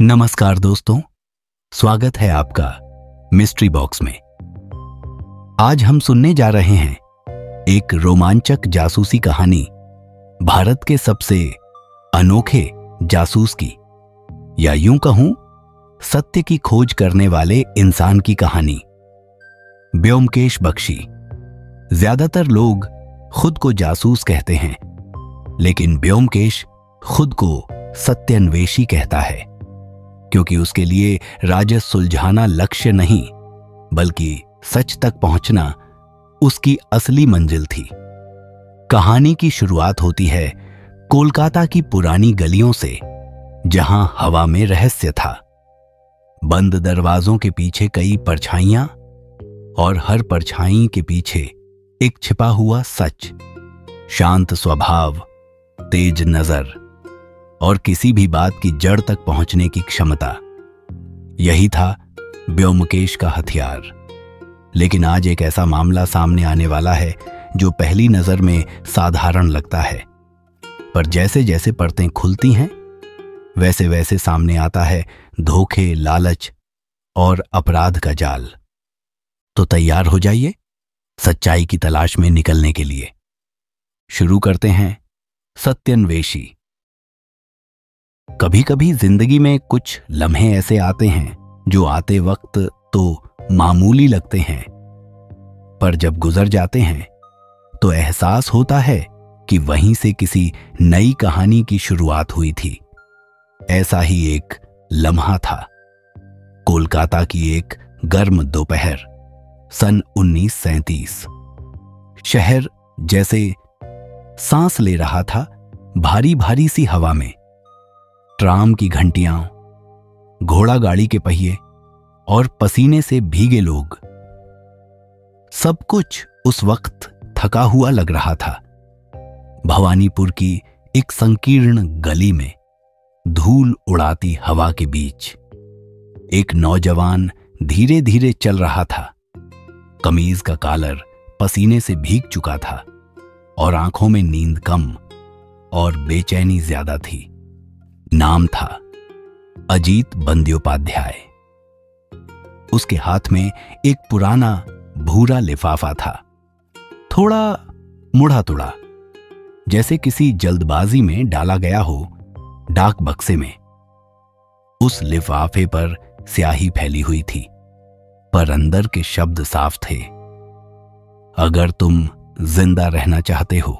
नमस्कार दोस्तों, स्वागत है आपका मिस्ट्री बॉक्स में। आज हम सुनने जा रहे हैं एक रोमांचक जासूसी कहानी, भारत के सबसे अनोखे जासूस की, या यूं कहूं सत्य की खोज करने वाले इंसान की कहानी। ब्योमकेश बख्शी। ज्यादातर लोग खुद को जासूस कहते हैं, लेकिन ब्योमकेश खुद को सत्यान्वेषी कहता है, क्योंकि उसके लिए राज सुलझाना लक्ष्य नहीं, बल्कि सच तक पहुंचना उसकी असली मंजिल थी। कहानी की शुरुआत होती है कोलकाता की पुरानी गलियों से, जहां हवा में रहस्य था। बंद दरवाजों के पीछे कई परछाइयां, और हर परछाई के पीछे एक छिपा हुआ सच। शांत स्वभाव, तेज नजर और किसी भी बात की जड़ तक पहुंचने की क्षमता, यही था ब्योमकेश का हथियार। लेकिन आज एक ऐसा मामला सामने आने वाला है जो पहली नजर में साधारण लगता है, पर जैसे जैसे परतें खुलती हैं वैसे वैसे सामने आता है धोखे, लालच और अपराध का जाल। तो तैयार हो जाइए सच्चाई की तलाश में निकलने के लिए। शुरू करते हैं सत्यान्वेषी। कभी कभी जिंदगी में कुछ लम्हे ऐसे आते हैं जो आते वक्त तो मामूली लगते हैं, पर जब गुजर जाते हैं तो एहसास होता है कि वहीं से किसी नई कहानी की शुरुआत हुई थी। ऐसा ही एक लम्हा था। कोलकाता की एक गर्म दोपहर, सन 1937। शहर जैसे सांस ले रहा था भारी भारी सी हवा में। ट्राम की घंटियां, घोड़ा गाड़ी के पहिए और पसीने से भीगे लोग, सब कुछ उस वक्त थका हुआ लग रहा था। भवानीपुर की एक संकीर्ण गली में, धूल उड़ाती हवा के बीच, एक नौजवान धीरे धीरे चल रहा था। कमीज का कॉलर पसीने से भीग चुका था और आंखों में नींद कम और बेचैनी ज्यादा थी। नाम था अजीत बंद्योपाध्याय। उसके हाथ में एक पुराना भूरा लिफाफा था, थोड़ा मुड़ा तुड़ा, जैसे किसी जल्दबाजी में डाला गया हो डाक बक्से में। उस लिफाफे पर स्याही फैली हुई थी, पर अंदर के शब्द साफ थे। अगर तुम जिंदा रहना चाहते हो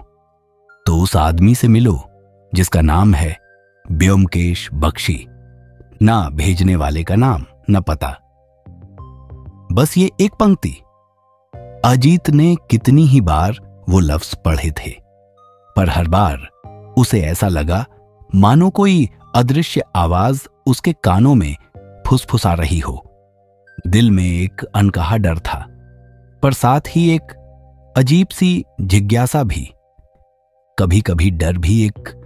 तो उस आदमी से मिलो जिसका नाम है ब्योमकेश बख्शी। ना भेजने वाले का नाम, न पता, बस ये एक पंक्ति। अजीत ने कितनी ही बार वो लफ्ज पढ़े थे, पर हर बार उसे ऐसा लगा मानो कोई अदृश्य आवाज उसके कानों में फुसफुसा रही हो। दिल में एक अनकहा डर था, पर साथ ही एक अजीब सी जिज्ञासा भी। कभी कभी डर भी एक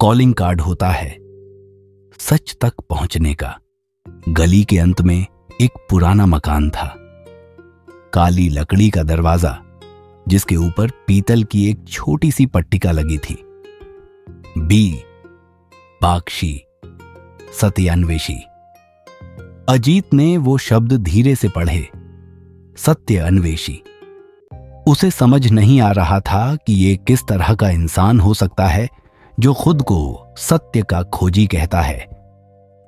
कॉलिंग कार्ड होता है सच तक पहुंचने का। गली के अंत में एक पुराना मकान था, काली लकड़ी का दरवाजा जिसके ऊपर पीतल की एक छोटी सी पट्टिका लगी थी, बी बाक्षी, सत्यान्वेषी। अजीत ने वो शब्द धीरे से पढ़े, सत्य अन्वेषी। उसे समझ नहीं आ रहा था कि ये किस तरह का इंसान हो सकता है जो खुद को सत्य का खोजी कहता है।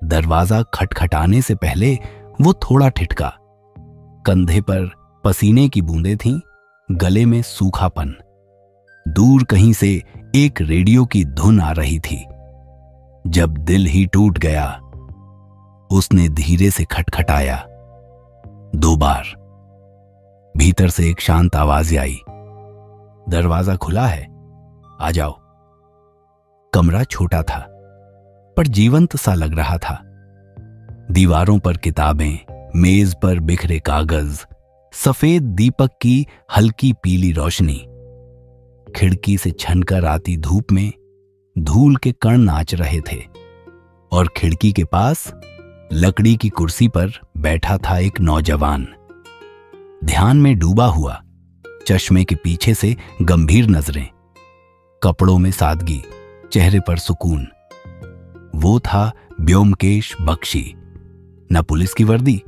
दरवाजा खटखटाने से पहले वो थोड़ा ठिठका। कंधे पर पसीने की बूंदें थीं, गले में सूखापन। दूर कहीं से एक रेडियो की धुन आ रही थी। जब दिल ही टूट गया, उसने धीरे से खटखटाया 2 बार। भीतर से एक शांत आवाज आई, दरवाजा खुला है, आ जाओ। कमरा छोटा था, पर जीवंत सा लग रहा था। दीवारों पर किताबें, मेज पर बिखरे कागज, सफेद दीपक की हल्की पीली रोशनी। खिड़की से छनकर आती धूप में धूल के कण नाच रहे थे, और खिड़की के पास लकड़ी की कुर्सी पर बैठा था एक नौजवान, ध्यान में डूबा हुआ। चश्मे के पीछे से गंभीर नजरें, कपड़ों में सादगी, चेहरे पर सुकून। वो था ब्योमकेश बख्शी। न पुलिस की वर्दी,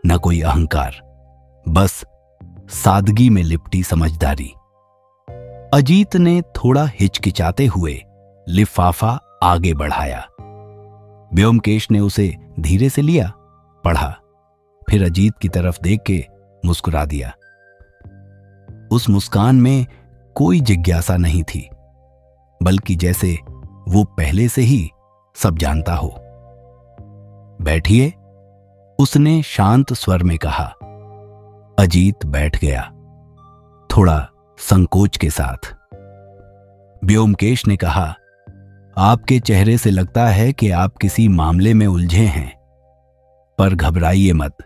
न कोई अहंकार, बस सादगी में लिपटी समझदारी। अजीत ने थोड़ा हिचकिचाते हुए लिफाफा आगे बढ़ाया। ब्योमकेश ने उसे धीरे से लिया, पढ़ा, फिर अजीत की तरफ देख के मुस्कुरा दिया। उस मुस्कान में कोई जिज्ञासा नहीं थी, बल्कि जैसे वो पहले से ही सब जानता हो। बैठिए, उसने शांत स्वर में कहा। अजीत बैठ गया, थोड़ा संकोच के साथ। ब्योमकेश ने कहा, आपके चेहरे से लगता है कि आप किसी मामले में उलझे हैं, पर घबराइए मत।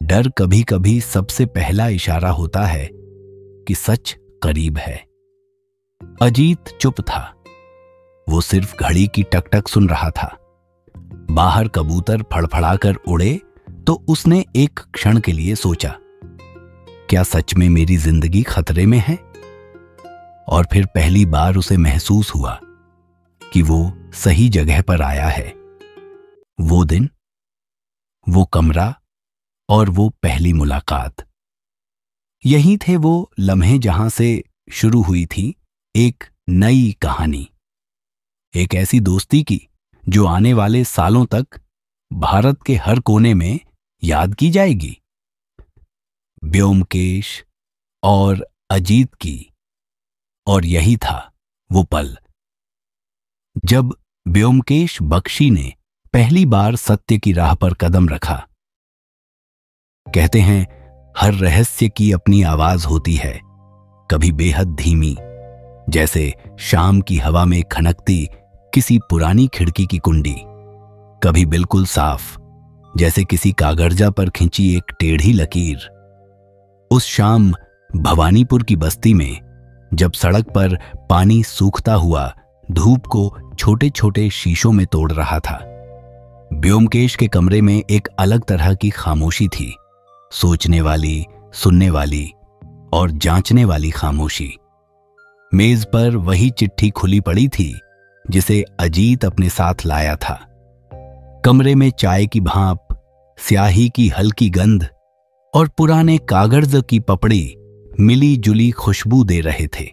डर कभी कभी सबसे पहला इशारा होता है कि सच करीब है। अजीत चुप था। वो सिर्फ घड़ी की टकटक सुन रहा था। बाहर कबूतर फड़फड़ाकर उड़े तो उसने एक क्षण के लिए सोचा, क्या सच में मेरी जिंदगी खतरे में है? और फिर पहली बार उसे महसूस हुआ कि वो सही जगह पर आया है। वो दिन, वो कमरा और वो पहली मुलाकात, यही थे वो लम्हे जहां से शुरू हुई थी एक नई कहानी। एक ऐसी दोस्ती की जो आने वाले सालों तक भारत के हर कोने में याद की जाएगी। ब्योमकेश और अजीत की। और यही था वो पल जब ब्योमकेश बख्शी ने पहली बार सत्य की राह पर कदम रखा। कहते हैं, हर रहस्य की अपनी आवाज होती है, कभी बेहद धीमी, जैसे शाम की हवा में खनकती किसी पुरानी खिड़की की कुंडी, कभी बिल्कुल साफ, जैसे किसी कागरजा पर खिंची एक टेढ़ी लकीर। उस शाम भवानीपुर की बस्ती में, जब सड़क पर पानी सूखता हुआ धूप को छोटे छोटे शीशों में तोड़ रहा था, ब्योमकेश के कमरे में एक अलग तरह की खामोशी थी। सोचने वाली, सुनने वाली और जांचने वाली खामोशी। मेज पर वही चिट्ठी खुली पड़ी थी जिसे अजीत अपने साथ लाया था। कमरे में चाय की भाप, स्याही की हल्की गंध और पुराने कागज की पपड़ी मिली जुली खुशबू दे रहे थे।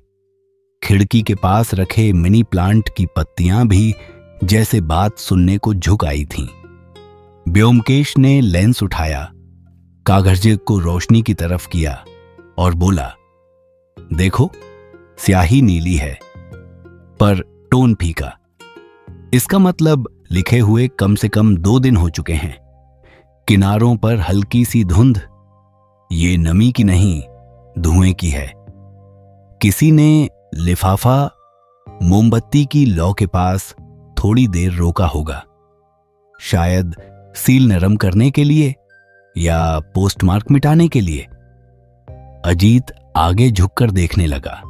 खिड़की के पास रखे मिनी प्लांट की पत्तियां भी जैसे बात सुनने को झुक आई थीं। ब्योमकेश ने लेंस उठाया, कागज को रोशनी की तरफ किया और बोला, देखो, स्याही नीली है पर टोन फीका। इसका मतलब लिखे हुए कम से कम 2 दिन हो चुके हैं। किनारों पर हल्की सी धुंध, ये नमी की नहीं, धुएं की है। किसी ने लिफाफा मोमबत्ती की लौ के पास थोड़ी देर रोका होगा, शायद सील नरम करने के लिए या पोस्टमार्क मिटाने के लिए। अजीत आगे झुककर देखने लगा।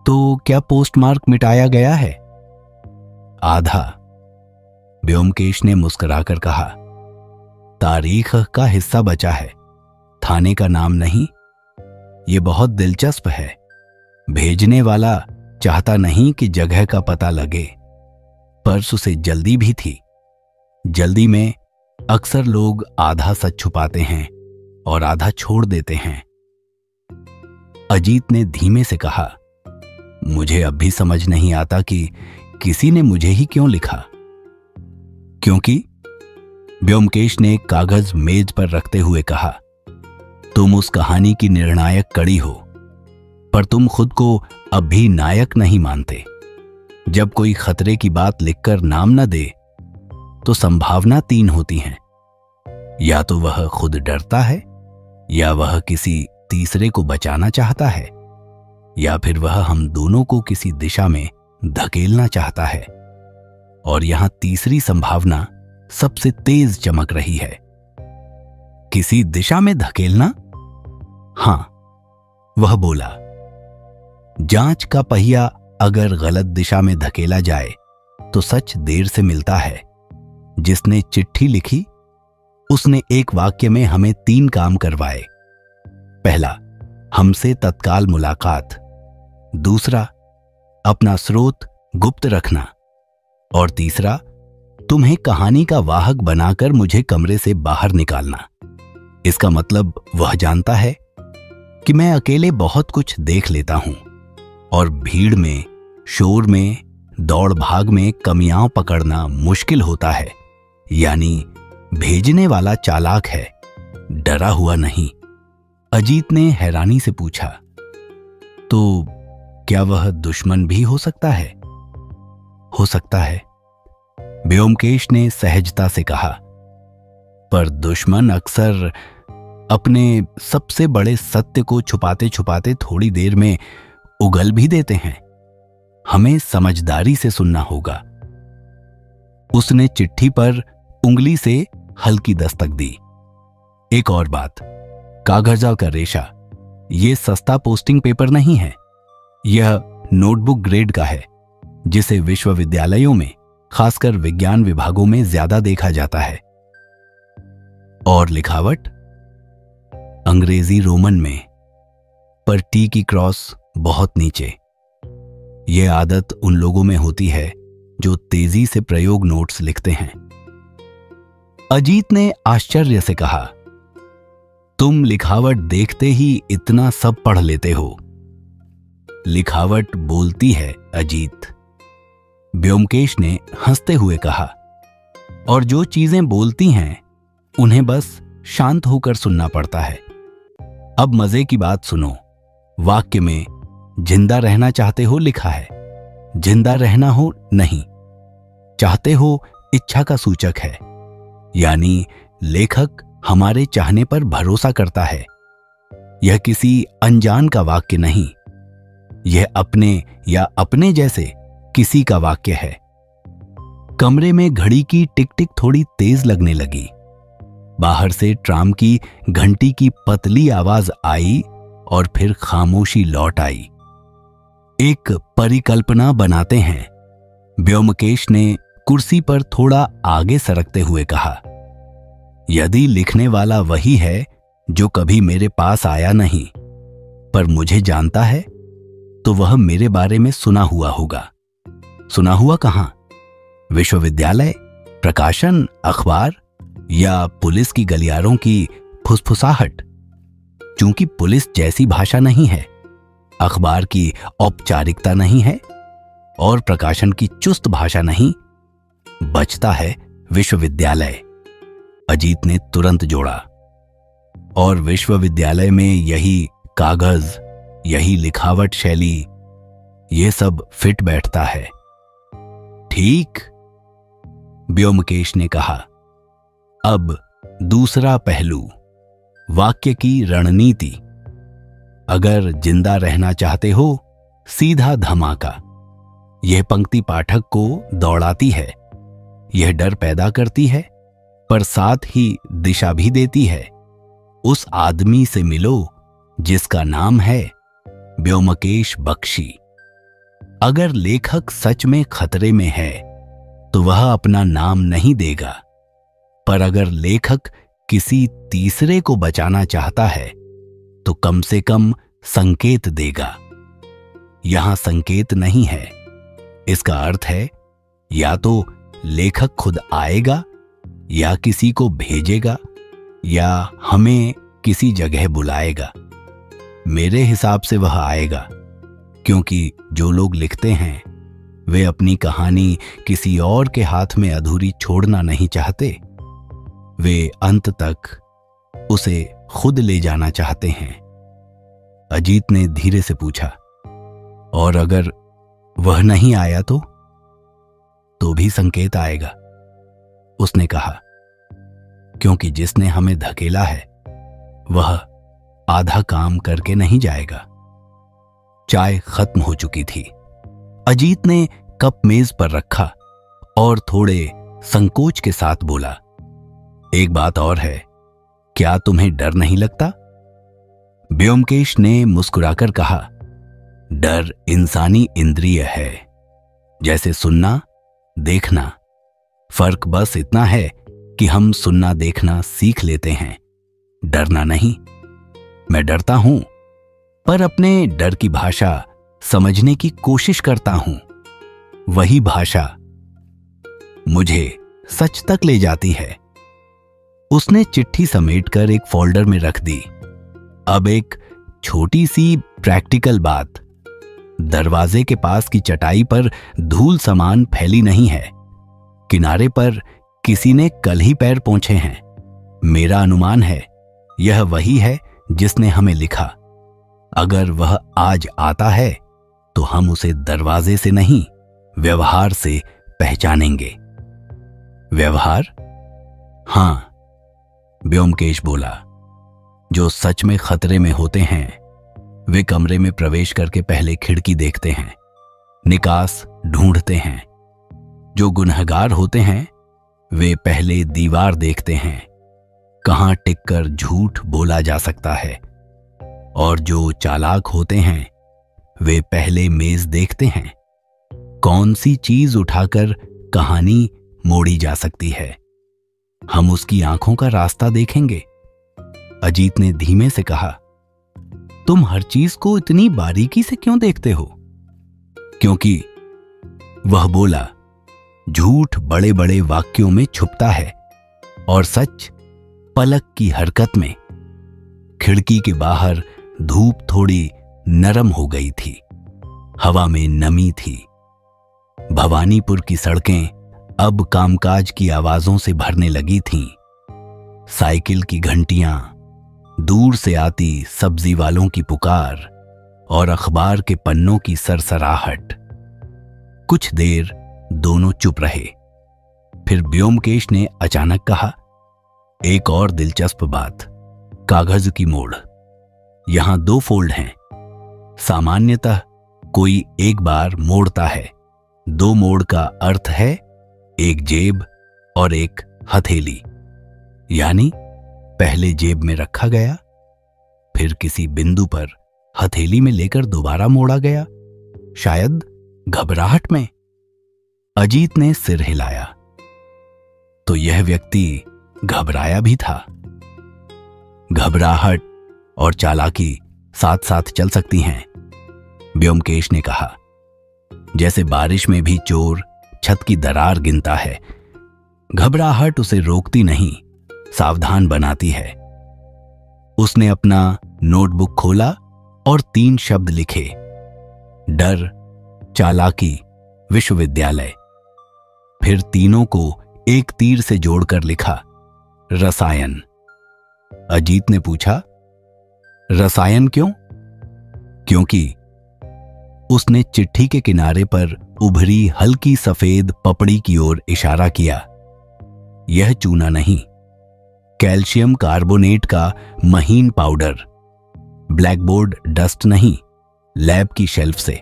तो क्या पोस्टमार्क मिटाया गया है? आधा। ब्योमकेश ने मुस्कुराकर कहा, तारीख का हिस्सा बचा है, थाने का नाम नहीं। ये बहुत दिलचस्प है। भेजने वाला चाहता नहीं कि जगह का पता लगे, पर उसे जल्दी भी थी। जल्दी में अक्सर लोग आधा सच छुपाते हैं और आधा छोड़ देते हैं। अजीत ने धीमे से कहा, मुझे अब भी समझ नहीं आता कि किसी ने मुझे ही क्यों लिखा। क्योंकि, ब्योमकेश ने कागज मेज पर रखते हुए कहा, तुम उस कहानी की निर्णायक कड़ी हो, पर तुम खुद को अब भी नायक नहीं मानते। जब कोई खतरे की बात लिखकर नाम न दे तो संभावना 3 होती हैं। या तो वह खुद डरता है, या वह किसी तीसरे को बचाना चाहता है, या फिर वह हम दोनों को किसी दिशा में धकेलना चाहता है। और यहां तीसरी संभावना सबसे तेज चमक रही है। किसी दिशा में धकेलना? हां, वह बोला। जांच का पहिया अगर गलत दिशा में धकेला जाए तो सच देर से मिलता है। जिसने चिट्ठी लिखी उसने एक वाक्य में हमें 3 काम करवाए। पहला, हमसे तत्काल मुलाकात। दूसरा, अपना स्रोत गुप्त रखना। और तीसरा, तुम्हें कहानी का वाहक बनाकर मुझे कमरे से बाहर निकालना। इसका मतलब वह जानता है कि मैं अकेले बहुत कुछ देख लेता हूं और भीड़ में, शोर में, दौड़ भाग में कमियां पकड़ना मुश्किल होता है। यानी भेजने वाला चालाक है, डरा हुआ नहीं। अजीत ने हैरानी से पूछा, तो क्या वह दुश्मन भी हो सकता है? हो सकता है, व्योमकेश ने सहजता से कहा, पर दुश्मन अक्सर अपने सबसे बड़े सत्य को छुपाते छुपाते थोड़ी देर में उगल भी देते हैं। हमें समझदारी से सुनना होगा। उसने चिट्ठी पर उंगली से हल्की दस्तक दी। एक और बात, कागजा का रेशा यह सस्ता पोस्टिंग पेपर नहीं है। यह नोटबुक ग्रेड का है, जिसे विश्वविद्यालयों में, खासकर विज्ञान विभागों में ज्यादा देखा जाता है। और लिखावट अंग्रेजी रोमन में, पर टी की क्रॉस बहुत नीचे। यह आदत उन लोगों में होती है जो तेजी से प्रयोग नोट्स लिखते हैं। अजीत ने आश्चर्य से कहा, तुम लिखावट देखते ही इतना सब पढ़ लेते हो। लिखावट बोलती है अजीत, व्योमकेश ने हंसते हुए कहा, और जो चीजें बोलती हैं उन्हें बस शांत होकर सुनना पड़ता है। अब मजे की बात सुनो। वाक्य में जिंदा रहना चाहते हो लिखा है। जिंदा रहना हो नहीं, चाहते हो इच्छा का सूचक है। यानी लेखक हमारे चाहने पर भरोसा करता है। यह किसी अनजान का वाक्य नहीं, यह अपने या अपने जैसे किसी का वाक्य है। कमरे में घड़ी की टिक टिक थोड़ी तेज लगने लगी। बाहर से ट्राम की घंटी की पतली आवाज आई और फिर खामोशी लौट आई। एक परिकल्पना बनाते हैं, व्योमकेश ने कुर्सी पर थोड़ा आगे सरकते हुए कहा। यदि लिखने वाला वही है जो कभी मेरे पास आया नहीं, पर मुझे जानता है, तो वह मेरे बारे में सुना हुआ होगा। सुना हुआ कहां? विश्वविद्यालय, प्रकाशन, अखबार या पुलिस की गलियारों की फुसफुसाहट? चूंकि पुलिस जैसी भाषा नहीं है, अखबार की औपचारिकता नहीं है और प्रकाशन की चुस्त भाषा नहीं, बचता है विश्वविद्यालय। अजीत ने तुरंत जोड़ा, और विश्वविद्यालय में यही कागज, यही लिखावट शैली, ये सब फिट बैठता है। ठीक, व्योमकेश ने कहा। अब दूसरा पहलू, वाक्य की रणनीति। अगर जिंदा रहना चाहते हो, सीधा धमाका। यह पंक्ति पाठक को दौड़ाती है, यह डर पैदा करती है, पर साथ ही दिशा भी देती है। उस आदमी से मिलो जिसका नाम है व्योमकेश बख्शी। अगर लेखक सच में खतरे में है तो वह अपना नाम नहीं देगा, पर अगर लेखक किसी तीसरे को बचाना चाहता है तो कम से कम संकेत देगा। यहां संकेत नहीं है। इसका अर्थ है या तो लेखक खुद आएगा, या किसी को भेजेगा, या हमें किसी जगह बुलाएगा। मेरे हिसाब से वह आएगा, क्योंकि जो लोग लिखते हैं वे अपनी कहानी किसी और के हाथ में अधूरी छोड़ना नहीं चाहते। वे अंत तक उसे खुद ले जाना चाहते हैं। अजीत ने धीरे से पूछा, और अगर वह नहीं आया तो भी संकेत आएगा? उसने कहा, क्योंकि जिसने हमें धकेला है वह आधा काम करके नहीं जाएगा। चाय खत्म हो चुकी थी। अजीत ने कप मेज पर रखा और थोड़े संकोच के साथ बोला, एक बात और है, क्या तुम्हें डर नहीं लगता? व्योमकेश ने मुस्कुराकर कहा, डर इंसानी इंद्रिय है, जैसे सुनना, देखना। फर्क बस इतना है कि हम सुनना देखना सीख लेते हैं, डरना नहीं। मैं डरता हूं, पर अपने डर की भाषा समझने की कोशिश करता हूं। वही भाषा मुझे सच तक ले जाती है। उसने चिट्ठी समेटकर एक फोल्डर में रख दी। अब एक छोटी सी प्रैक्टिकल बात। दरवाजे के पास की चटाई पर धूल समान फैली नहीं है। किनारे पर किसी ने कल ही पैर पोंछे हैं। मेरा अनुमान है यह वही है जिसने हमें लिखा। अगर वह आज आता है तो हम उसे दरवाजे से नहीं, व्यवहार से पहचानेंगे। व्यवहार? हां, व्योमकेश बोला। जो सच में खतरे में होते हैं वे कमरे में प्रवेश करके पहले खिड़की देखते हैं, निकास ढूंढते हैं। जो गुनहगार होते हैं वे पहले दीवार देखते हैं, कहां टिककर झूठ बोला जा सकता है। और जो चालाक होते हैं वे पहले मेज देखते हैं, कौन सी चीज उठाकर कहानी मोड़ी जा सकती है। हम उसकी आंखों का रास्ता देखेंगे। अजीत ने धीमे से कहा, तुम हर चीज को इतनी बारीकी से क्यों देखते हो? क्योंकि, वह बोला, झूठ बड़े बड़े वाक्यों में छुपता है और सच पलक की हरकत में। खिड़की के बाहर धूप थोड़ी नरम हो गई थी, हवा में नमी थी। भवानीपुर की सड़कें अब कामकाज की आवाजों से भरने लगी थीं। साइकिल की घंटियां, दूर से आती सब्जी वालों की पुकार और अखबार के पन्नों की सरसराहट। कुछ देर दोनों चुप रहे। फिर व्योमकेश ने अचानक कहा, एक और दिलचस्प बात, कागज की मोड़। यहां 2 फोल्ड हैं। सामान्यतः कोई एक बार मोड़ता है। 2 मोड़ का अर्थ है एक जेब और एक हथेली। यानी पहले जेब में रखा गया, फिर किसी बिंदु पर हथेली में लेकर दोबारा मोड़ा गया, शायद घबराहट में। अजीत ने सिर हिलाया। तो यह व्यक्ति घबराया भी था। घबराहट और चालाकी साथ साथ चल सकती हैं, व्योमकेश ने कहा। जैसे बारिश में भी चोर छत की दरार गिनता है। घबराहट उसे रोकती नहीं, सावधान बनाती है। उसने अपना नोटबुक खोला और 3 शब्द लिखे, डर, चालाकी, विश्वविद्यालय। फिर तीनों को एक तीर से जोड़कर लिखा, रसायन। अजीत ने पूछा, रसायन क्यों? क्योंकि उसने चिट्ठी के किनारे पर उभरी हल्की सफेद पपड़ी की ओर इशारा किया। यह चूना नहीं, कैल्शियम कार्बोनेट का महीन पाउडर। ब्लैकबोर्ड डस्ट नहीं, लैब की शेल्फ से।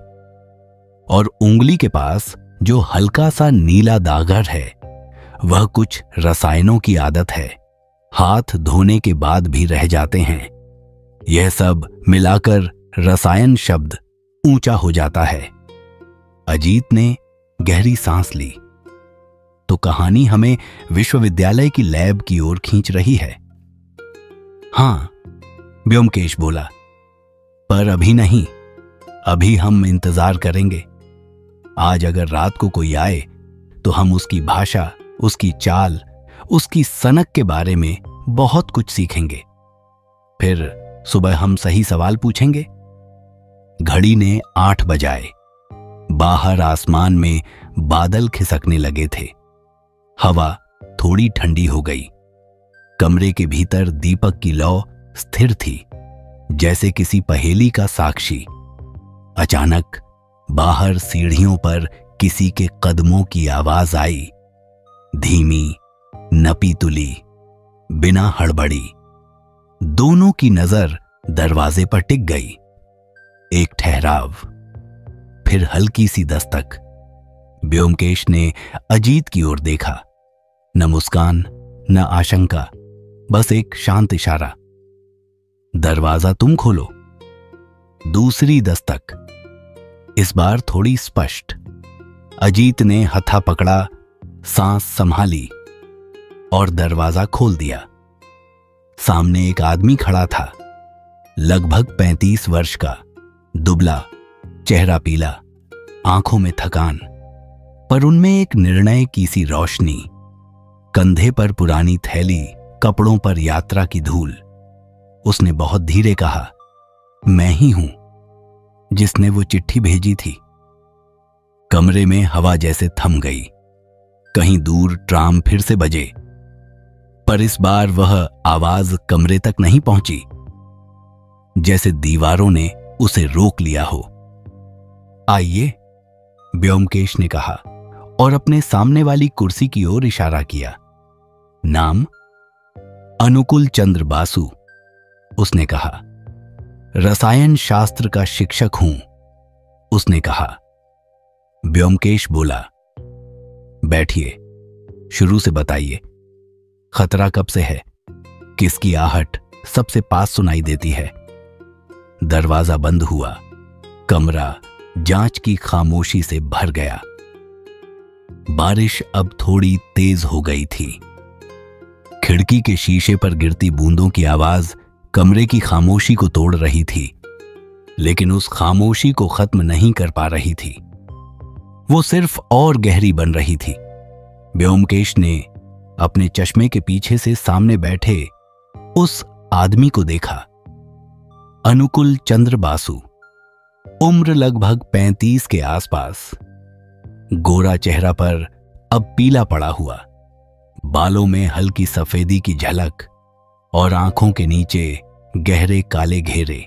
और उंगली के पास जो हल्का सा नीला दागर है वह कुछ रसायनों की आदत है, हाथ धोने के बाद भी रह जाते हैं। यह सब मिलाकर रसायन शब्द ऊंचा हो जाता है। अजीत ने गहरी सांस ली। तो कहानी हमें विश्वविद्यालय की लैब की ओर खींच रही है। हां, व्योमकेश बोला, पर अभी नहीं। अभी हम इंतजार करेंगे। आज अगर रात को कोई आए तो हम उसकी भाषा, उसकी चाल, उसकी सनक के बारे में बहुत कुछ सीखेंगे। फिर सुबह हम सही सवाल पूछेंगे। घड़ी ने 8 बजाए। बाहर आसमान में बादल खिसकने लगे थे। हवा थोड़ी ठंडी हो गई। कमरे के भीतर दीपक की लौ स्थिर थी, जैसे किसी पहेली का साक्षी। अचानक बाहर सीढ़ियों पर किसी के कदमों की आवाज आई, धीमी, नपी तुली, बिना हड़बड़ी। दोनों की नजर दरवाजे पर टिक गई। एक ठहराव, फिर हल्की सी दस्तक। व्योमकेश ने अजीत की ओर देखा। न मुस्कान, न आशंका, बस एक शांत इशारा, दरवाजा तुम खोलो। दूसरी दस्तक, इस बार थोड़ी स्पष्ट। अजीत ने हथा पकड़ा, सांस संभाली और दरवाजा खोल दिया। सामने एक आदमी खड़ा था, लगभग 35 वर्ष का, दुबला, चेहरा पीला, आंखों में थकान, पर उनमें एक निर्णय की सी रोशनी। कंधे पर पुरानी थैली, कपड़ों पर यात्रा की धूल। उसने बहुत धीरे कहा, मैं ही हूं जिसने वो चिट्ठी भेजी थी। कमरे में हवा जैसे थम गई। कहीं दूर ट्राम फिर से बजे, पर इस बार वह आवाज कमरे तक नहीं पहुंची, जैसे दीवारों ने उसे रोक लिया हो। आइए, व्योमकेश ने कहा और अपने सामने वाली कुर्सी की ओर इशारा किया। नाम? अनुकूल चंद्र बासु। उसने कहा। रसायन शास्त्र का शिक्षक हूं, उसने कहा। व्योमकेश बोला, बैठिए, शुरू से बताइए, खतरा कब से है? किसकी आहट सबसे पास सुनाई देती है? दरवाजा बंद हुआ। कमरा जांच की खामोशी से भर गया। बारिश अब थोड़ी तेज हो गई थी। खिड़की के शीशे पर गिरती बूंदों की आवाज कमरे की खामोशी को तोड़ रही थी, लेकिन उस खामोशी को खत्म नहीं कर पा रही थी। वो सिर्फ और गहरी बन रही थी। व्योमकेश ने अपने चश्मे के पीछे से सामने बैठे उस आदमी को देखा। अनुकूल चंद्र बासु, उम्र लगभग 35 के आसपास, गोरा चेहरा पर अब पीला पड़ा हुआ, बालों में हल्की सफेदी की झलक और आंखों के नीचे गहरे काले घेरे।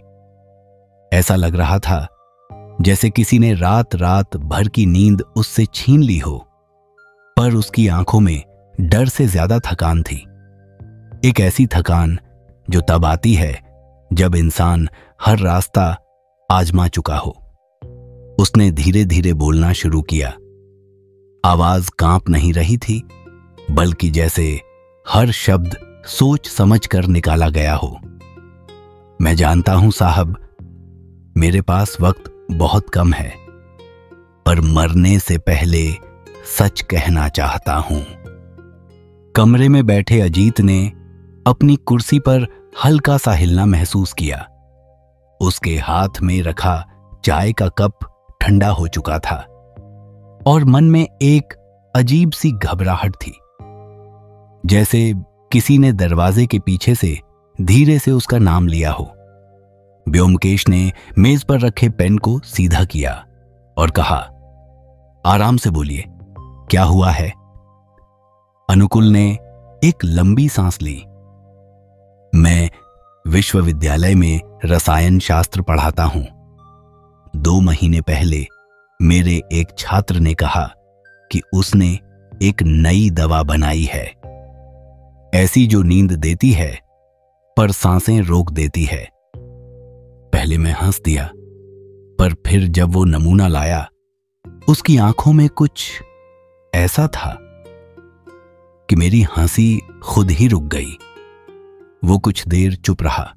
ऐसा लग रहा था जैसे किसी ने रात रात भर की नींद उससे छीन ली हो, पर उसकी आंखों में डर से ज्यादा थकान थी। एक ऐसी थकान जो तब आती है जब इंसान हर रास्ता आजमा चुका हो। उसने धीरे धीरे बोलना शुरू किया। आवाज कांप नहीं रही थी, बल्कि जैसे हर शब्द सोच समझ कर निकाला गया हो। मैं जानता हूं साहब, मेरे पास वक्त बहुत कम है, पर मरने से पहले सच कहना चाहता हूं। कमरे में बैठे अजीत ने अपनी कुर्सी पर हल्का सा हिलना महसूस किया। उसके हाथ में रखा चाय का कप ठंडा हो चुका था और मन में एक अजीब सी घबराहट थी, जैसे किसी ने दरवाजे के पीछे से धीरे से उसका नाम लिया हो। व्योमकेश ने मेज पर रखे पेन को सीधा किया और कहा, आराम से बोलिए, क्या हुआ है? अनुकूल ने एक लंबी सांस ली। मैं विश्वविद्यालय में रसायन शास्त्र पढ़ाता हूं। 2 महीने पहले मेरे एक छात्र ने कहा कि उसने एक नई दवा बनाई है, ऐसी जो नींद देती है पर सांसें रोक देती है। पहले मैं हंस दिया, पर फिर जब वो नमूना लाया, उसकी आंखों में कुछ ऐसा था कि मेरी हंसी खुद ही रुक गई। वो कुछ देर चुप रहा।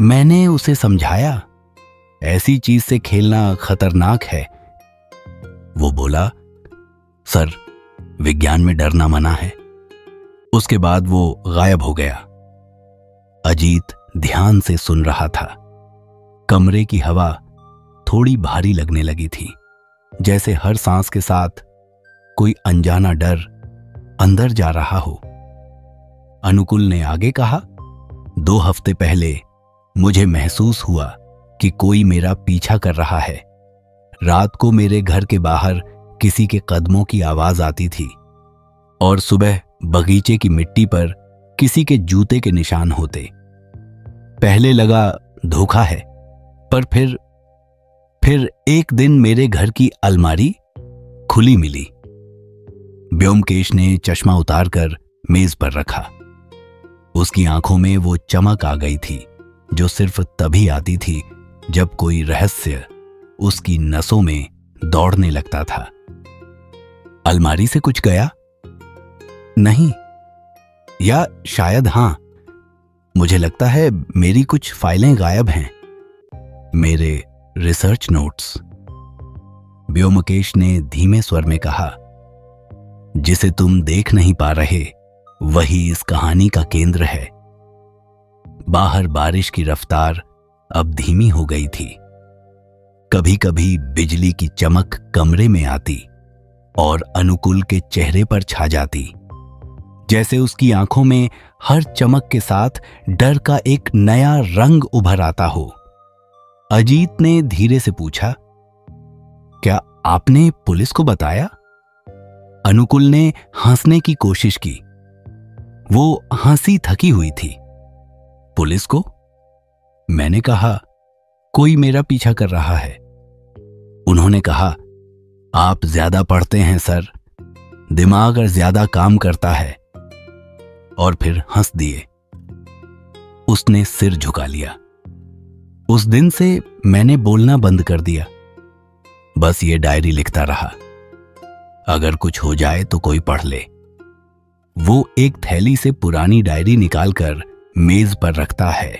मैंने उसे समझाया, ऐसी चीज से खेलना खतरनाक है। वो बोला, सर, विज्ञान में डरना मना है। उसके बाद वो गायब हो गया। अजीत ध्यान से सुन रहा था। कमरे की हवा थोड़ी भारी लगने लगी थी, जैसे हर सांस के साथ कोई अनजाना डर अंदर जा रहा हो। अनुकूल ने आगे कहा, 2 हफ्ते पहले मुझे महसूस हुआ कि कोई मेरा पीछा कर रहा है। रात को मेरे घर के बाहर किसी के कदमों की आवाज आती थी और सुबह बगीचे की मिट्टी पर किसी के जूते के निशान होते। पहले लगा धोखा है, पर फिर एक दिन मेरे घर की अलमारी खुली मिली। व्योमकेश ने चश्मा उतारकर मेज पर रखा। उसकी आंखों में वो चमक आ गई थी जो सिर्फ तभी आती थी जब कोई रहस्य उसकी नसों में दौड़ने लगता था। अलमारी से कुछ गया? नहीं, या शायद हां, मुझे लगता है मेरी कुछ फाइलें गायब हैं, मेरे रिसर्च नोट्स। व्योमकेश ने धीमे स्वर में कहा, जिसे तुम देख नहीं पा रहे वही इस कहानी का केंद्र है। बाहर बारिश की रफ्तार अब धीमी हो गई थी। कभी कभी बिजली की चमक कमरे में आती और अनुकूल के चेहरे पर छा जाती। जैसे उसकी आंखों में हर चमक के साथ डर का एक नया रंग उभर आता हो। अजीत ने धीरे से पूछा, क्या आपने पुलिस को बताया? अनुकुल ने हंसने की कोशिश की। वो हंसी थकी हुई थी। पुलिस को? मैंने कहा, कोई मेरा पीछा कर रहा है। उन्होंने कहा, आप ज्यादा पढ़ते हैं सर, दिमाग और ज्यादा काम करता है। और फिर हंस दिए। उसने सिर झुका लिया। उस दिन से मैंने बोलना बंद कर दिया। बस ये डायरी लिखता रहा, अगर कुछ हो जाए तो कोई पढ़ ले। वो एक थैली से पुरानी डायरी निकालकर मेज पर रखता है।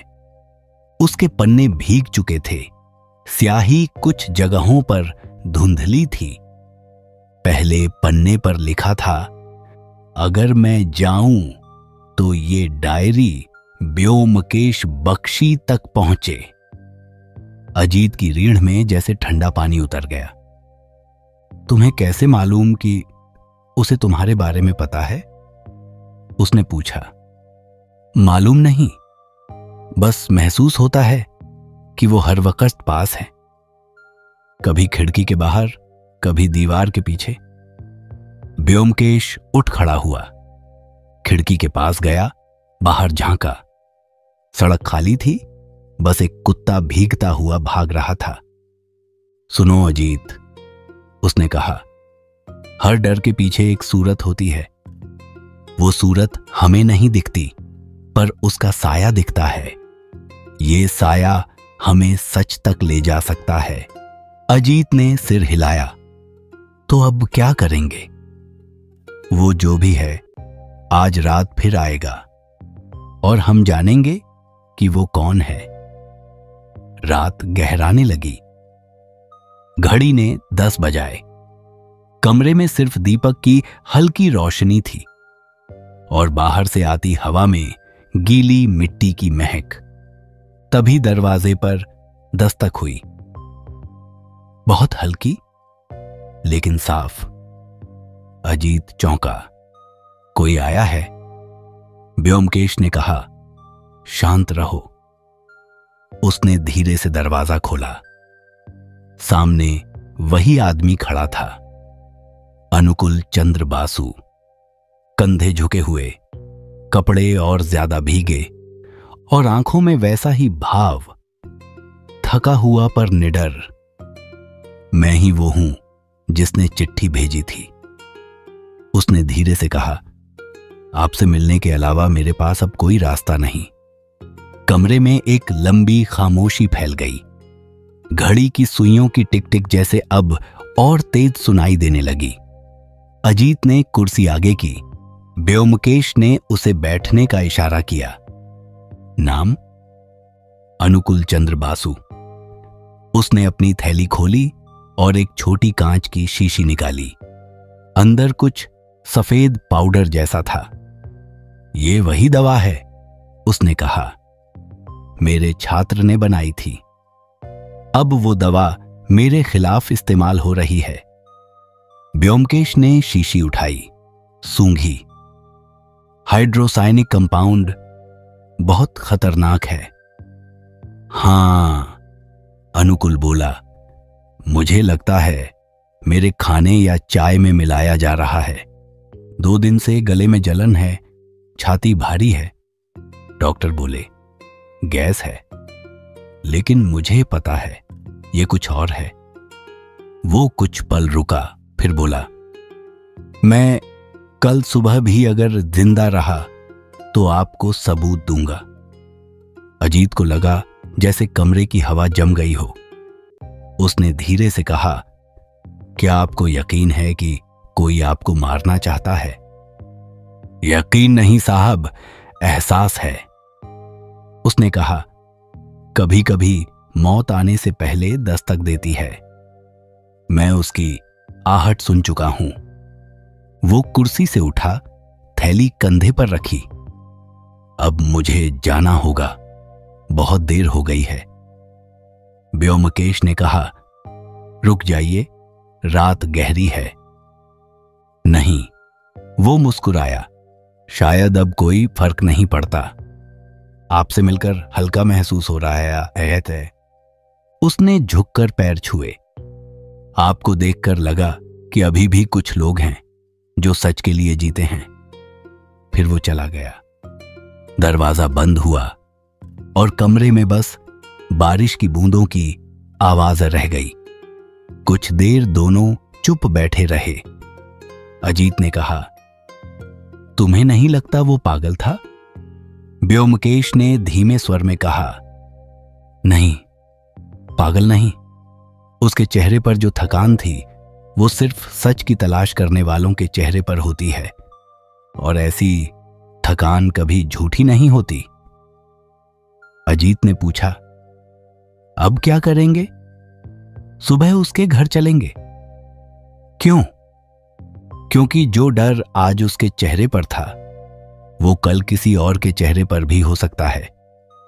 उसके पन्ने भीग चुके थे, स्याही कुछ जगहों पर धुंधली थी। पहले पन्ने पर लिखा था, अगर मैं जाऊं तो ये डायरी ब्योमकेश बख्शी तक पहुंचे। अजीत की रीढ़ में जैसे ठंडा पानी उतर गया। तुम्हें कैसे मालूम कि उसे तुम्हारे बारे में पता है? उसने पूछा। मालूम नहीं, बस महसूस होता है कि वो हर वक्त पास है। कभी खिड़की के बाहर, कभी दीवार के पीछे। ब्योमकेश उठ खड़ा हुआ, खिड़की के पास गया, बाहर झांका। सड़क खाली थी, बस एक कुत्ता भीगता हुआ भाग रहा था। सुनो अजीत, उसने कहा, हर डर के पीछे एक सूरत होती है। वो सूरत हमें नहीं दिखती, पर उसका साया दिखता है। ये साया हमें सच तक ले जा सकता है। अजीत ने सिर हिलाया। तो अब क्या करेंगे? वो जो भी है, आज रात फिर आएगा और हम जानेंगे कि वो कौन है। रात गहराने लगी। घड़ी ने 10 बजाए। कमरे में सिर्फ दीपक की हल्की रोशनी थी और बाहर से आती हवा में गीली मिट्टी की महक। तभी दरवाजे पर दस्तक हुई, बहुत हल्की लेकिन साफ। अजीत चौंका। कोई आया है? ब्योमकेश ने कहा, शांत रहो। उसने धीरे से दरवाजा खोला। सामने वही आदमी खड़ा था, अनुकुल चंद्र बासु। कंधे झुके हुए, कपड़े और ज्यादा भीगे, और आंखों में वैसा ही भाव, थका हुआ पर निडर। मैं ही वो हूं जिसने चिट्ठी भेजी थी, उसने धीरे से कहा। आपसे मिलने के अलावा मेरे पास अब कोई रास्ता नहीं। कमरे में एक लंबी खामोशी फैल गई। घड़ी की सुइयों की टिक टिक जैसे अब और तेज सुनाई देने लगी। अजीत ने कुर्सी आगे की। ब्योमकेश ने उसे बैठने का इशारा किया। नाम? अनुकुल चंद्र बासु। उसने अपनी थैली खोली और एक छोटी कांच की शीशी निकाली। अंदर कुछ सफेद पाउडर जैसा था। ये वही दवा है, उसने कहा, मेरे छात्र ने बनाई थी। अब वो दवा मेरे खिलाफ इस्तेमाल हो रही है। ब्योमकेश ने शीशी उठाई, सूंघी। हाइड्रोसाइनिक कंपाउंड, बहुत खतरनाक है। हां, अनुकुल बोला, मुझे लगता है मेरे खाने या चाय में मिलाया जा रहा है। 2 दिन से गले में जलन है, छाती भारी है। डॉक्टर बोले गैस है, लेकिन मुझे पता है ये कुछ और है। वो कुछ पल रुका, फिर बोला, मैं कल सुबह भी अगर जिंदा रहा तो आपको सबूत दूंगा। अजीत को लगा जैसे कमरे की हवा जम गई हो। उसने धीरे से कहा, क्या आपको यकीन है कि कोई आपको मारना चाहता है? यकीन नहीं साहब, एहसास है, उसने कहा। कभी कभी मौत आने से पहले दस्तक देती है। मैं उसकी आहट सुन चुका हूं। वो कुर्सी से उठा, थैली कंधे पर रखी। अब मुझे जाना होगा, बहुत देर हो गई है। ब्योमकेश ने कहा, रुक जाइए, रात गहरी है। नहीं, वो मुस्कुराया। शायद अब कोई फर्क नहीं पड़ता। आपसे मिलकर हल्का महसूस हो रहा है, अहत है। उसने झुककर पैर छुए। आपको देखकर लगा कि अभी भी कुछ लोग हैं जो सच के लिए जीते हैं। फिर वो चला गया। दरवाजा बंद हुआ और कमरे में बस बारिश की बूंदों की आवाज रह गई। कुछ देर दोनों चुप बैठे रहे। अजीत ने कहा, तुम्हें नहीं लगता वो पागल था? व्योमकेश ने धीमे स्वर में कहा, नहीं, पागल नहीं। उसके चेहरे पर जो थकान थी वो सिर्फ सच की तलाश करने वालों के चेहरे पर होती है, और ऐसी थकान कभी झूठी नहीं होती। अजीत ने पूछा, अब क्या करेंगे? सुबह उसके घर चलेंगे। क्यों? क्योंकि जो डर आज उसके चेहरे पर था वो कल किसी और के चेहरे पर भी हो सकता है।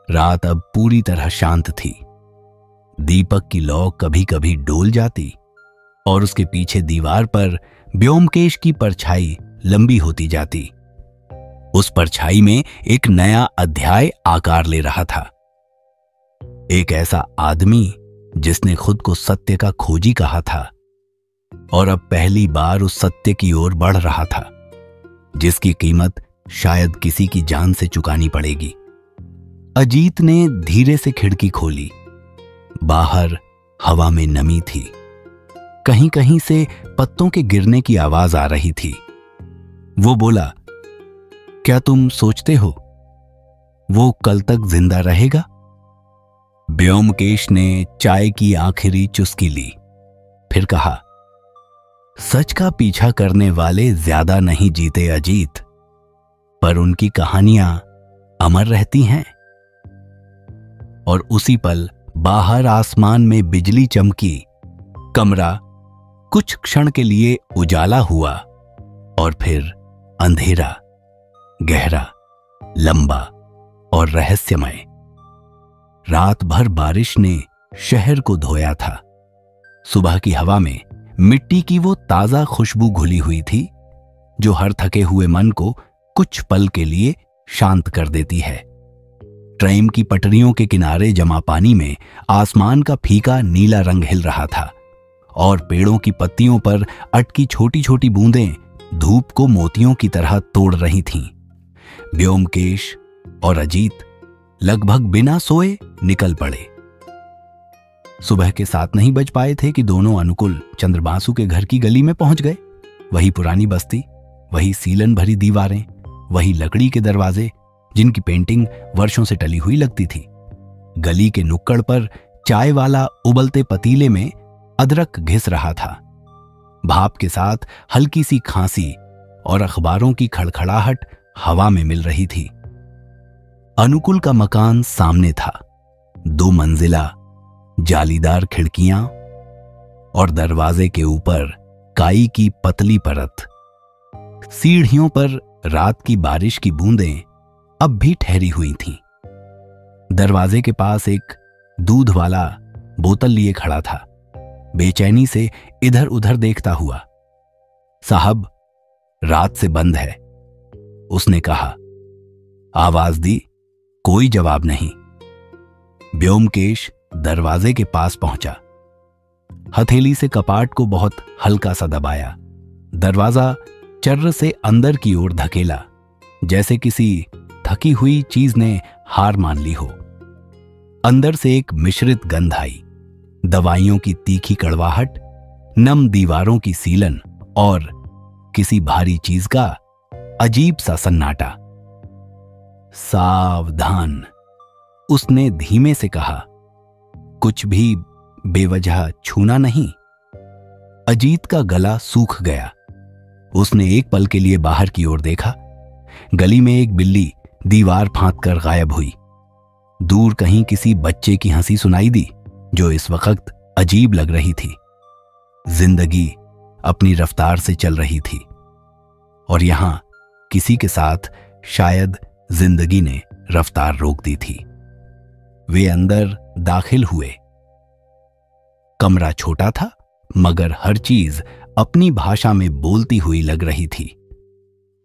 रात अब पूरी तरह शांत थी। दीपक की लौ कभी कभी डोल जाती और उसके पीछे दीवार पर व्योमकेश की परछाई लंबी होती जाती। उस परछाई में एक नया अध्याय आकार ले रहा था। एक ऐसा आदमी जिसने खुद को सत्य का खोजी कहा था और अब पहली बार उस सत्य की ओर बढ़ रहा था, जिसकी कीमत शायद किसी की जान से चुकानी पड़ेगी। अजीत ने धीरे से खिड़की खोली। बाहर हवा में नमी थी। कहीं कहीं से पत्तों के गिरने की आवाज आ रही थी। वो बोला, क्या तुम सोचते हो वो कल तक जिंदा रहेगा? व्योमकेश ने चाय की आखिरी चुस्की ली, फिर कहा, सच का पीछा करने वाले ज्यादा नहीं जीते अजीत, पर उनकी कहानियां अमर रहती हैं। और उसी पल बाहर आसमान में बिजली चमकी। कमरा कुछ क्षण के लिए उजाला हुआ और फिर अंधेरा, गहरा, लंबा और रहस्यमय। रात भर बारिश ने शहर को धोया था। सुबह की हवा में मिट्टी की वो ताजा खुशबू घुली हुई थी जो हर थके हुए मन को कुछ पल के लिए शांत कर देती है। ट्रेन की पटरियों के किनारे जमा पानी में आसमान का फीका नीला रंग हिल रहा था और पेड़ों की पत्तियों पर अटकी छोटी छोटी बूंदें धूप को मोतियों की तरह तोड़ रही थीं। व्योमकेश और अजीत लगभग बिना सोए निकल पड़े। सुबह के 7 नहीं बज पाए थे कि दोनों अनुकुल चंद्रबासु के घर की गली में पहुंच गए। वही पुरानी बस्ती, वही सीलन भरी दीवारें, वही लकड़ी के दरवाजे जिनकी पेंटिंग वर्षों से टली हुई लगती थी। गली के नुक्कड़ पर चाय वाला उबलते पतीले में अदरक घिस रहा था। भाप के साथ हल्की सी खांसी और अखबारों की खड़खड़ाहट हवा में मिल रही थी। अनुकुल का मकान सामने था। 2 मंजिला, जालीदार खिड़कियां और दरवाजे के ऊपर काई की पतली परत। सीढ़ियों पर रात की बारिश की बूंदें अब भी ठहरी हुई थीं। दरवाजे के पास एक दूध वाला बोतल लिए खड़ा था, बेचैनी से इधर उधर देखता हुआ। साहब, रात से बंद है, उसने कहा। आवाज दी, कोई जवाब नहीं। व्योमकेश दरवाजे के पास पहुंचा। हथेली से कपाट को बहुत हल्का सा दबाया। दरवाजा चर्र से अंदर की ओर धकेला, जैसे किसी थकी हुई चीज ने हार मान ली हो। अंदर से एक मिश्रित गंध आई, दवाइयों की तीखी कड़वाहट, नम दीवारों की सीलन और किसी भारी चीज का अजीब सा सन्नाटा। सावधान, उसने धीमे से कहा, कुछ भी बेवजह छूना नहीं। अजीत का गला सूख गया। उसने एक पल के लिए बाहर की ओर देखा। गली में एक बिल्ली दीवार फांद कर गायब हुई। दूर कहीं किसी बच्चे की हंसी सुनाई दी जो इस वक्त अजीब लग रही थी। जिंदगी अपनी रफ्तार से चल रही थी और यहां किसी के साथ शायद जिंदगी ने रफ्तार रोक दी थी। वे अंदर दाखिल हुए। कमरा छोटा था मगर हर चीज अपनी भाषा में बोलती हुई लग रही थी।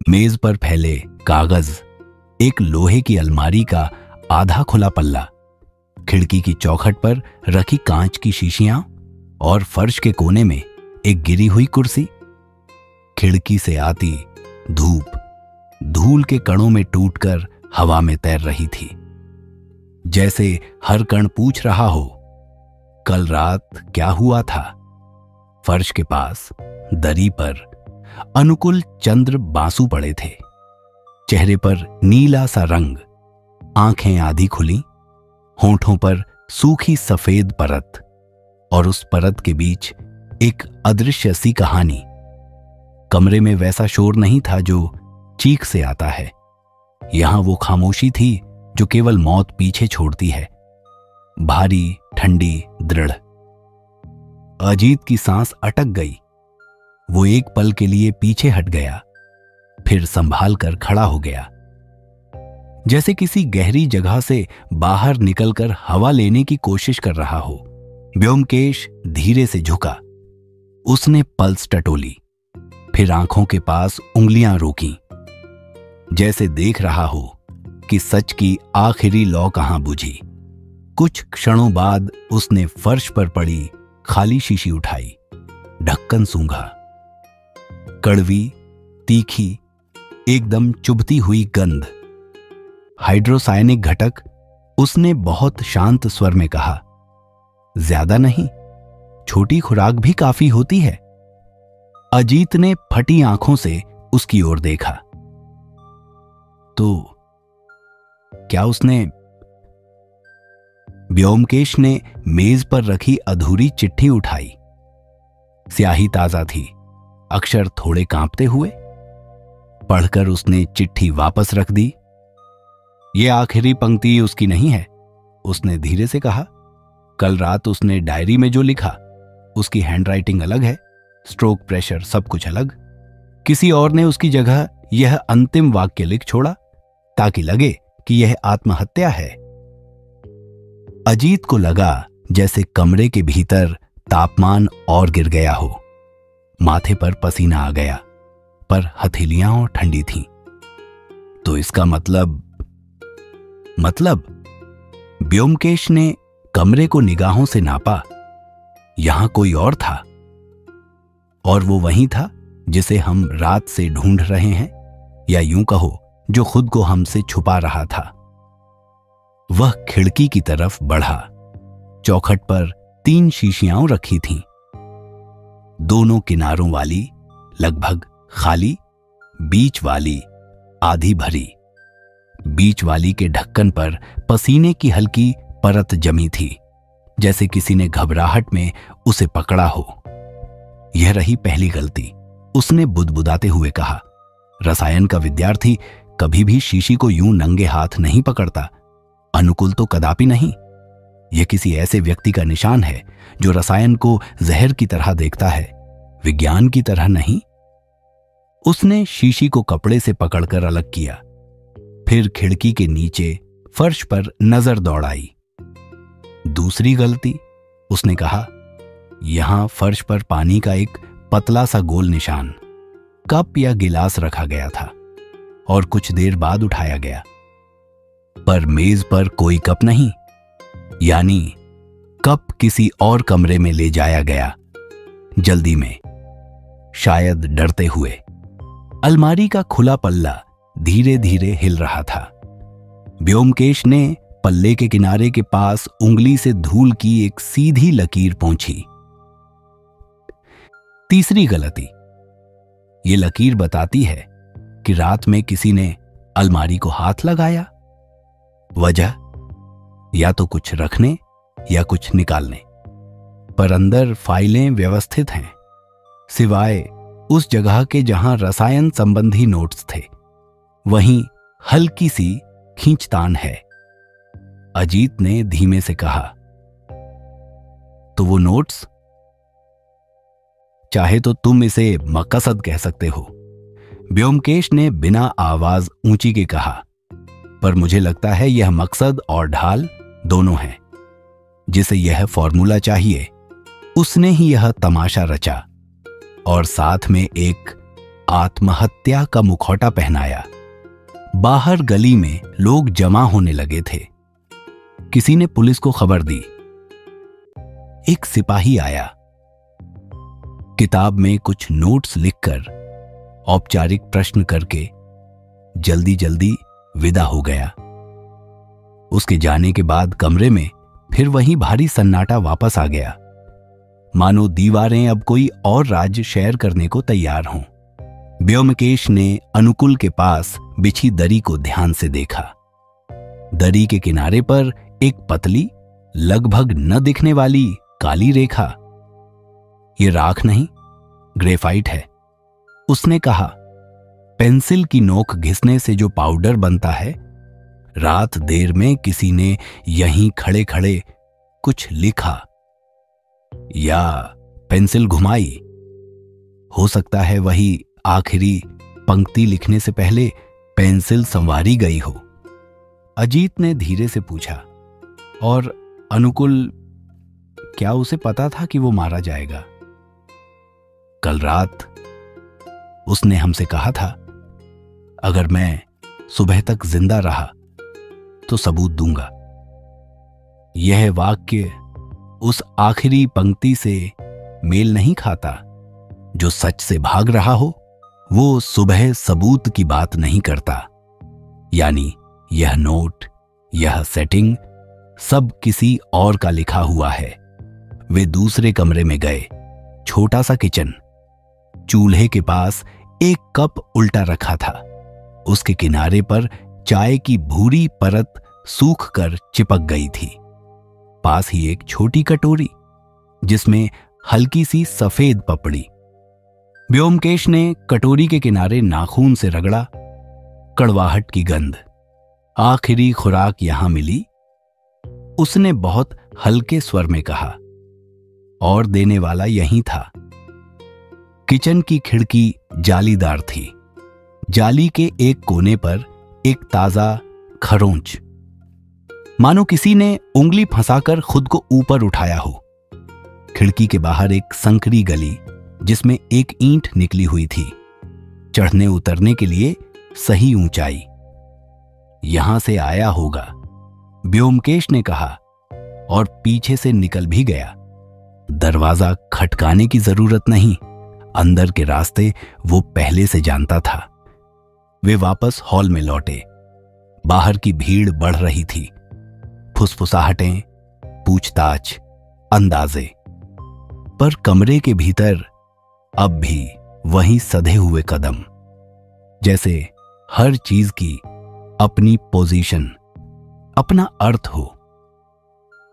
मेज पर फैले कागज, एक लोहे की अलमारी का आधा खुला पल्ला, खिड़की की चौखट पर रखी कांच की शीशियां और फर्श के कोने में एक गिरी हुई कुर्सी। खिड़की से आती धूप धूल के कणों में टूटकर हवा में तैर रही थी, जैसे हर कण पूछ रहा हो, कल रात क्या हुआ था। फर्श के पास दरी पर अनुकूल चंद्र बांसु पड़े थे, चेहरे पर नीला सा रंग, आंखें आधी खुली, होंठों पर सूखी सफेद परत और उस परत के बीच एक अदृश्य सी कहानी। कमरे में वैसा शोर नहीं था जो चीख से आता है, यहां वो खामोशी थी जो केवल मौत पीछे छोड़ती है, भारी, ठंडी, दृढ़। अजीत की सांस अटक गई। वो एक पल के लिए पीछे हट गया, फिर संभाल कर खड़ा हो गया, जैसे किसी गहरी जगह से बाहर निकलकर हवा लेने की कोशिश कर रहा हो। व्योमकेश धीरे से झुका, उसने पल्स टटोली, फिर आंखों के पास उंगलियां रोकी, जैसे देख रहा हो कि सच की आखिरी लौ कहां बुझी। कुछ क्षणों बाद उसने फर्श पर पड़ी खाली शीशी उठाई, ढक्कन सूंघा। कड़वी, तीखी, एकदम चुभती हुई गंध। हाइड्रोसायनिक घटक, उसने बहुत शांत स्वर में कहा। ज्यादा नहीं, छोटी खुराक भी काफी होती है। अजीत ने फटी आंखों से उसकी ओर देखा। तो क्या उसने? व्योमकेश ने मेज पर रखी अधूरी चिट्ठी उठाई। स्याही ताजा थी, अक्षर थोड़े कांपते हुए। पढ़कर उसने चिट्ठी वापस रख दी। ये आखिरी पंक्ति उसकी नहीं है, उसने धीरे से कहा। कल रात उसने डायरी में जो लिखा, उसकी हैंडराइटिंग अलग है, स्ट्रोक, प्रेशर, सब कुछ अलग। किसी और ने उसकी जगह यह अंतिम वाक्य लिख छोड़ा ताकि लगे कि यह आत्महत्या है। अजीत को लगा जैसे कमरे के भीतर तापमान और गिर गया हो। माथे पर पसीना आ गया, पर हथेलियां और ठंडी थीं। तो इसका मतलब व्योमकेश ने कमरे को निगाहों से नापा। यहां कोई और था, और वो वही था जिसे हम रात से ढूंढ रहे हैं, या यूं कहो जो खुद को हमसे छुपा रहा था। वह खिड़की की तरफ बढ़ा। चौखट पर 3 शीशियां रखी थीं, दोनों किनारों वाली लगभग खाली, बीच वाली आधी भरी। बीच वाली के ढक्कन पर पसीने की हल्की परत जमी थी, जैसे किसी ने घबराहट में उसे पकड़ा हो। यह रही पहली गलती, उसने बुदबुदाते हुए कहा। रसायन का विद्यार्थी कभी भी शीशी को यूं नंगे हाथ नहीं पकड़ता, अनुकूल तो कदापि नहीं। यह किसी ऐसे व्यक्ति का निशान है जो रसायन को जहर की तरह देखता है, विज्ञान की तरह नहीं। उसने शीशी को कपड़े से पकड़कर अलग किया, फिर खिड़की के नीचे फर्श पर नजर दौड़ाई। दूसरी गलती, उसने कहा। यहां फर्श पर पानी का एक पतला सा गोल निशान, कप या गिलास रखा गया था और कुछ देर बाद उठाया गया, पर मेज पर कोई कप नहीं, यानी कप किसी और कमरे में ले जाया गया, जल्दी में, शायद डरते हुए। अलमारी का खुला पल्ला धीरे धीरे हिल रहा था। व्योमकेश ने पल्ले के किनारे के पास उंगली से धूल की एक सीधी लकीर पोंछी। तीसरी गलती, यह लकीर बताती है कि रात में किसी ने अलमारी को हाथ लगाया। वजह, या तो कुछ रखने या कुछ निकालने, पर अंदर फाइलें व्यवस्थित हैं, सिवाय उस जगह के जहां रसायन संबंधी नोट्स थे, वहीं हल्की सी खींचतान है। अजीत ने धीमे से कहा। तो वो नोट्स? चाहे तो तुम इसे मकसद कह सकते हो, व्योमकेश ने बिना आवाज ऊंची के कहा, पर मुझे लगता है यह मकसद और ढाल दोनों हैं। जिसे यह फॉर्मूला चाहिए, उसने ही यह तमाशा रचा, और साथ में एक आत्महत्या का मुखौटा पहनाया। बाहर गली में लोग जमा होने लगे थे। किसी ने पुलिस को खबर दी। एक सिपाही आया, किताब में कुछ नोट्स लिखकर औपचारिक प्रश्न करके जल्दी जल्दी विदा हो गया। उसके जाने के बाद कमरे में फिर वही भारी सन्नाटा वापस आ गया, मानो दीवारें अब कोई और राज शेयर करने को तैयार हों। व्योमकेश ने अनुकूल के पास बिछी दरी को ध्यान से देखा। दरी के किनारे पर एक पतली, लगभग न दिखने वाली काली रेखा। ये राख नहीं, ग्रेफाइट है, उसने कहा। पेंसिल की नोक घिसने से जो पाउडर बनता है, रात देर में किसी ने यहीं खड़े खड़े कुछ लिखा या पेंसिल घुमाई। हो सकता है वही आखिरी पंक्ति लिखने से पहले पेंसिल संवारी गई हो। अजीत ने धीरे से पूछा, और अनुकूल, क्या उसे पता था कि वो मारा जाएगा? कल रात उसने हमसे कहा था, अगर मैं सुबह तक जिंदा रहा तो सबूत दूंगा। यह वाक्य उस आखिरी पंक्ति से मेल नहीं खाता। जो सच से भाग रहा हो वो सुबह सबूत की बात नहीं करता। यानी यह नोट, यह सेटिंग सब किसी और का लिखा हुआ है। वे दूसरे कमरे में गए। छोटा सा किचन, चूल्हे के पास एक कप उल्टा रखा था। उसके किनारे पर चाय की भूरी परत सूख कर चिपक गई थी। पास ही एक छोटी कटोरी जिसमें हल्की सी सफेद पपड़ी। व्योमकेश ने कटोरी के किनारे नाखून से रगड़ा। कड़वाहट की गंध। आखिरी खुराक यहां मिली, उसने बहुत हल्के स्वर में कहा, और देने वाला यहीं था। किचन की खिड़की जालीदार थी। जाली के एक कोने पर एक ताजा खरोंच, मानो किसी ने उंगली फंसाकर खुद को ऊपर उठाया हो। खिड़की के बाहर एक संकरी गली जिसमें एक ईंट निकली हुई थी, चढ़ने उतरने के लिए सही ऊंचाई। यहां से आया होगा, व्योमकेश ने कहा, और पीछे से निकल भी गया। दरवाजा खटकाने की जरूरत नहीं, अंदर के रास्ते वो पहले से जानता था। वे वापस हॉल में लौटे। बाहर की भीड़ बढ़ रही थी। फुसफुसाहटें, पूछताछ, अंदाजे। पर कमरे के भीतर अब भी वही सधे हुए कदम, जैसे हर चीज की अपनी पोजीशन, अपना अर्थ हो।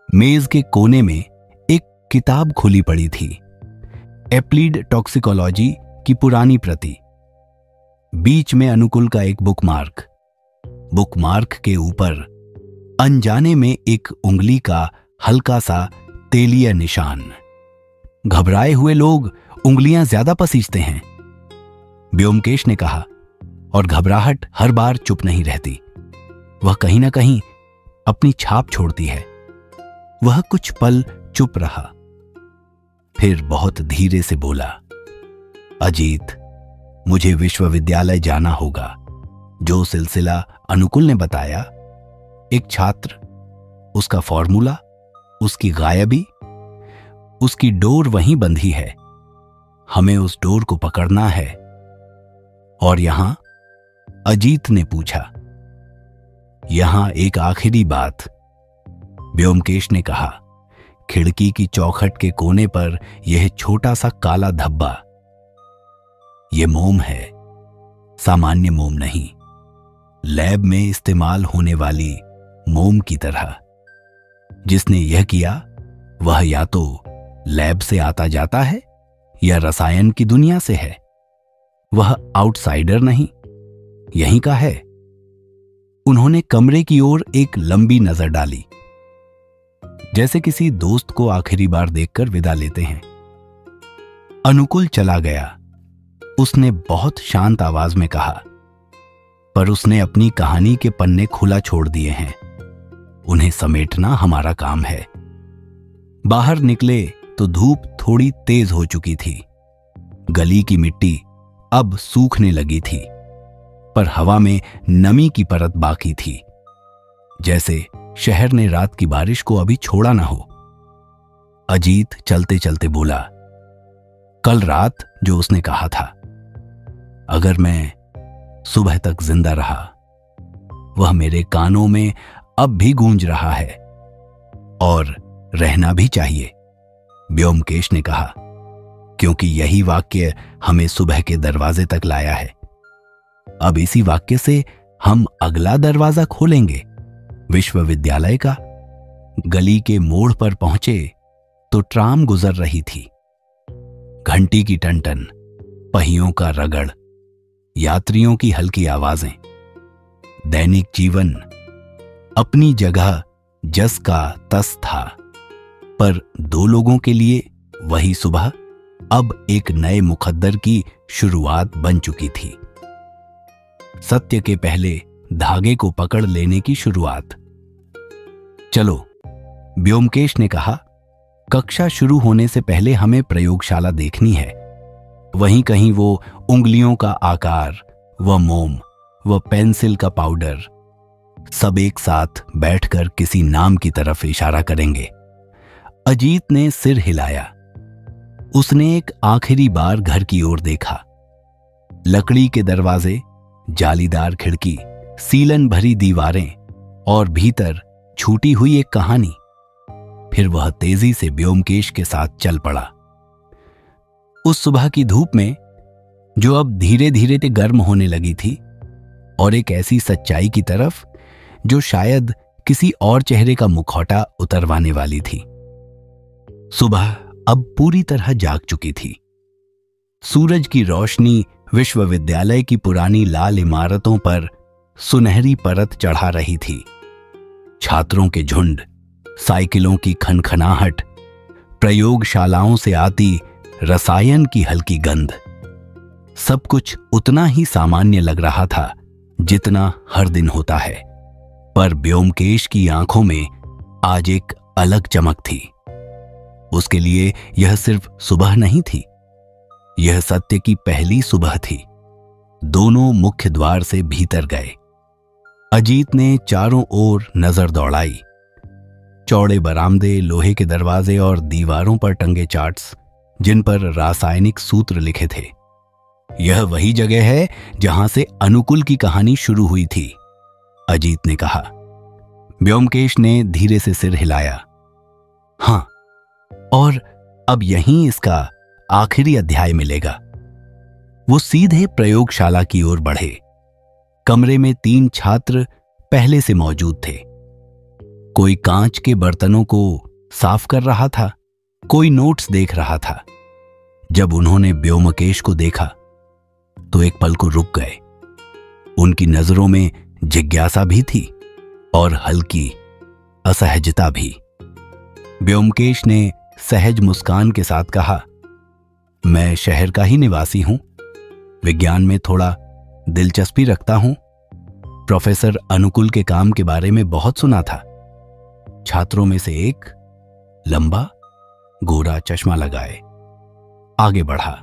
मेज के कोने में एक किताब खुली पड़ी थी, एप्लीड टॉक्सिकोलॉजी की पुरानी प्रति। बीच में अनुकूल का एक बुकमार्क। बुकमार्क के ऊपर अनजाने में एक उंगली का हल्का सा तेलिया निशान। घबराए हुए लोग उंगलियां ज्यादा पसीजते हैं, व्योमकेश ने कहा, और घबराहट हर बार चुप नहीं रहती। वह कहीं ना कहीं अपनी छाप छोड़ती है। वह कुछ पल चुप रहा, फिर बहुत धीरे से बोला, अजीत, मुझे विश्वविद्यालय जाना होगा। जो सिलसिला अनुकूल ने बताया, एक छात्र, उसका फॉर्मूला, उसकी गायबी, उसकी डोर वहीं बंधी है। हमें उस डोर को पकड़ना है। और यहां, अजीत ने पूछा, यहां एक आखिरी बात, व्योमकेश ने कहा। खिड़की की चौखट के कोने पर यह छोटा सा काला धब्बा। यह मोम है, सामान्य मोम नहीं, लैब में इस्तेमाल होने वाली मोम की तरह। जिसने यह किया वह या तो लैब से आता जाता है या रसायन की दुनिया से है। वह आउटसाइडर नहीं, यहीं का है। उन्होंने कमरे की ओर एक लंबी नजर डाली, जैसे किसी दोस्त को आखिरी बार देखकर विदा लेते हैं। अनुकूल चला गया। उसने बहुत शांत आवाज में कहा, पर उसने अपनी कहानी के पन्ने खुला छोड़ दिए हैं। उन्हें समेटना हमारा काम है। बाहर निकले तो धूप थोड़ी तेज हो चुकी थी। गली की मिट्टी अब सूखने लगी थी, पर हवा में नमी की परत बाकी थी, जैसे शहर ने रात की बारिश को अभी छोड़ा ना हो। अजीत चलते चलते बोला, कल रात जो उसने कहा था, अगर मैं सुबह तक जिंदा रहा, वह मेरे कानों में अब भी गूंज रहा है, और रहना भी चाहिए, व्योमकेश ने कहा, क्योंकि यही वाक्य हमें सुबह के दरवाजे तक लाया है। अब इसी वाक्य से हम अगला दरवाजा खोलेंगे, विश्वविद्यालय का। गली के मोड़ पर पहुंचे तो ट्राम गुजर रही थी। घंटी की टनटन, पहियों का रगड़, यात्रियों की हल्की आवाजें। दैनिक जीवन अपनी जगह जस का तस था, पर दो लोगों के लिए वही सुबह अब एक नए मुकद्दर की शुरुआत बन चुकी थी। सत्य के पहले धागे को पकड़ लेने की शुरुआत। चलो, व्योमकेश ने कहा, कक्षा शुरू होने से पहले हमें प्रयोगशाला देखनी है। वहीं कहीं वो उंगलियों का आकार, वह मोम, वह पेंसिल का पाउडर, सब एक साथ बैठकर किसी नाम की तरफ इशारा करेंगे। अजीत ने सिर हिलाया। उसने एक आखिरी बार घर की ओर देखा। लकड़ी के दरवाजे, जालीदार खिड़की, सीलन भरी दीवारें और भीतर छूटी हुई एक कहानी। फिर वह तेजी से व्योमकेश के साथ चल पड़ा। उस सुबह की धूप में, जो अब धीरे धीरे गर्म होने लगी थी, और एक ऐसी सच्चाई की तरफ जो शायद किसी और चेहरे का मुखौटा उतरवाने वाली थी। सुबह अब पूरी तरह जाग चुकी थी। सूरज की रोशनी विश्वविद्यालय की पुरानी लाल इमारतों पर सुनहरी परत चढ़ा रही थी। छात्रों के झुंड, साइकिलों की खनखनाहट, प्रयोगशालाओं से आती रसायन की हल्की गंध, सब कुछ उतना ही सामान्य लग रहा था जितना हर दिन होता है। पर व्योमकेश की आंखों में आज एक अलग चमक थी। उसके लिए यह सिर्फ सुबह नहीं थी, यह सत्य की पहली सुबह थी। दोनों मुख्य द्वार से भीतर गए। अजीत ने चारों ओर नजर दौड़ाई। चौड़े बरामदे, लोहे के दरवाजे और दीवारों पर टंगे चार्ट्स, जिन पर रासायनिक सूत्र लिखे थे। यह वही जगह है जहां से अनुकूल की कहानी शुरू हुई थी, अजीत ने कहा। व्योमकेश ने धीरे से सिर हिलाया। हां, और अब यहीं इसका आखिरी अध्याय मिलेगा। वो सीधे प्रयोगशाला की ओर बढ़े। कमरे में 3 छात्र पहले से मौजूद थे। कोई कांच के बर्तनों को साफ कर रहा था, कोई नोट्स देख रहा था। जब उन्होंने व्योमकेश को देखा तो एक पल को रुक गए। उनकी नजरों में जिज्ञासा भी थी और हल्की असहजता भी। व्योमकेश ने सहज मुस्कान के साथ कहा, मैं शहर का ही निवासी हूं, विज्ञान में थोड़ा दिलचस्पी रखता हूं। प्रोफेसर अनुकूल के काम के बारे में बहुत सुना था। छात्रों में से एक, लंबा गोरा चश्मा लगाए, आगे बढ़ा।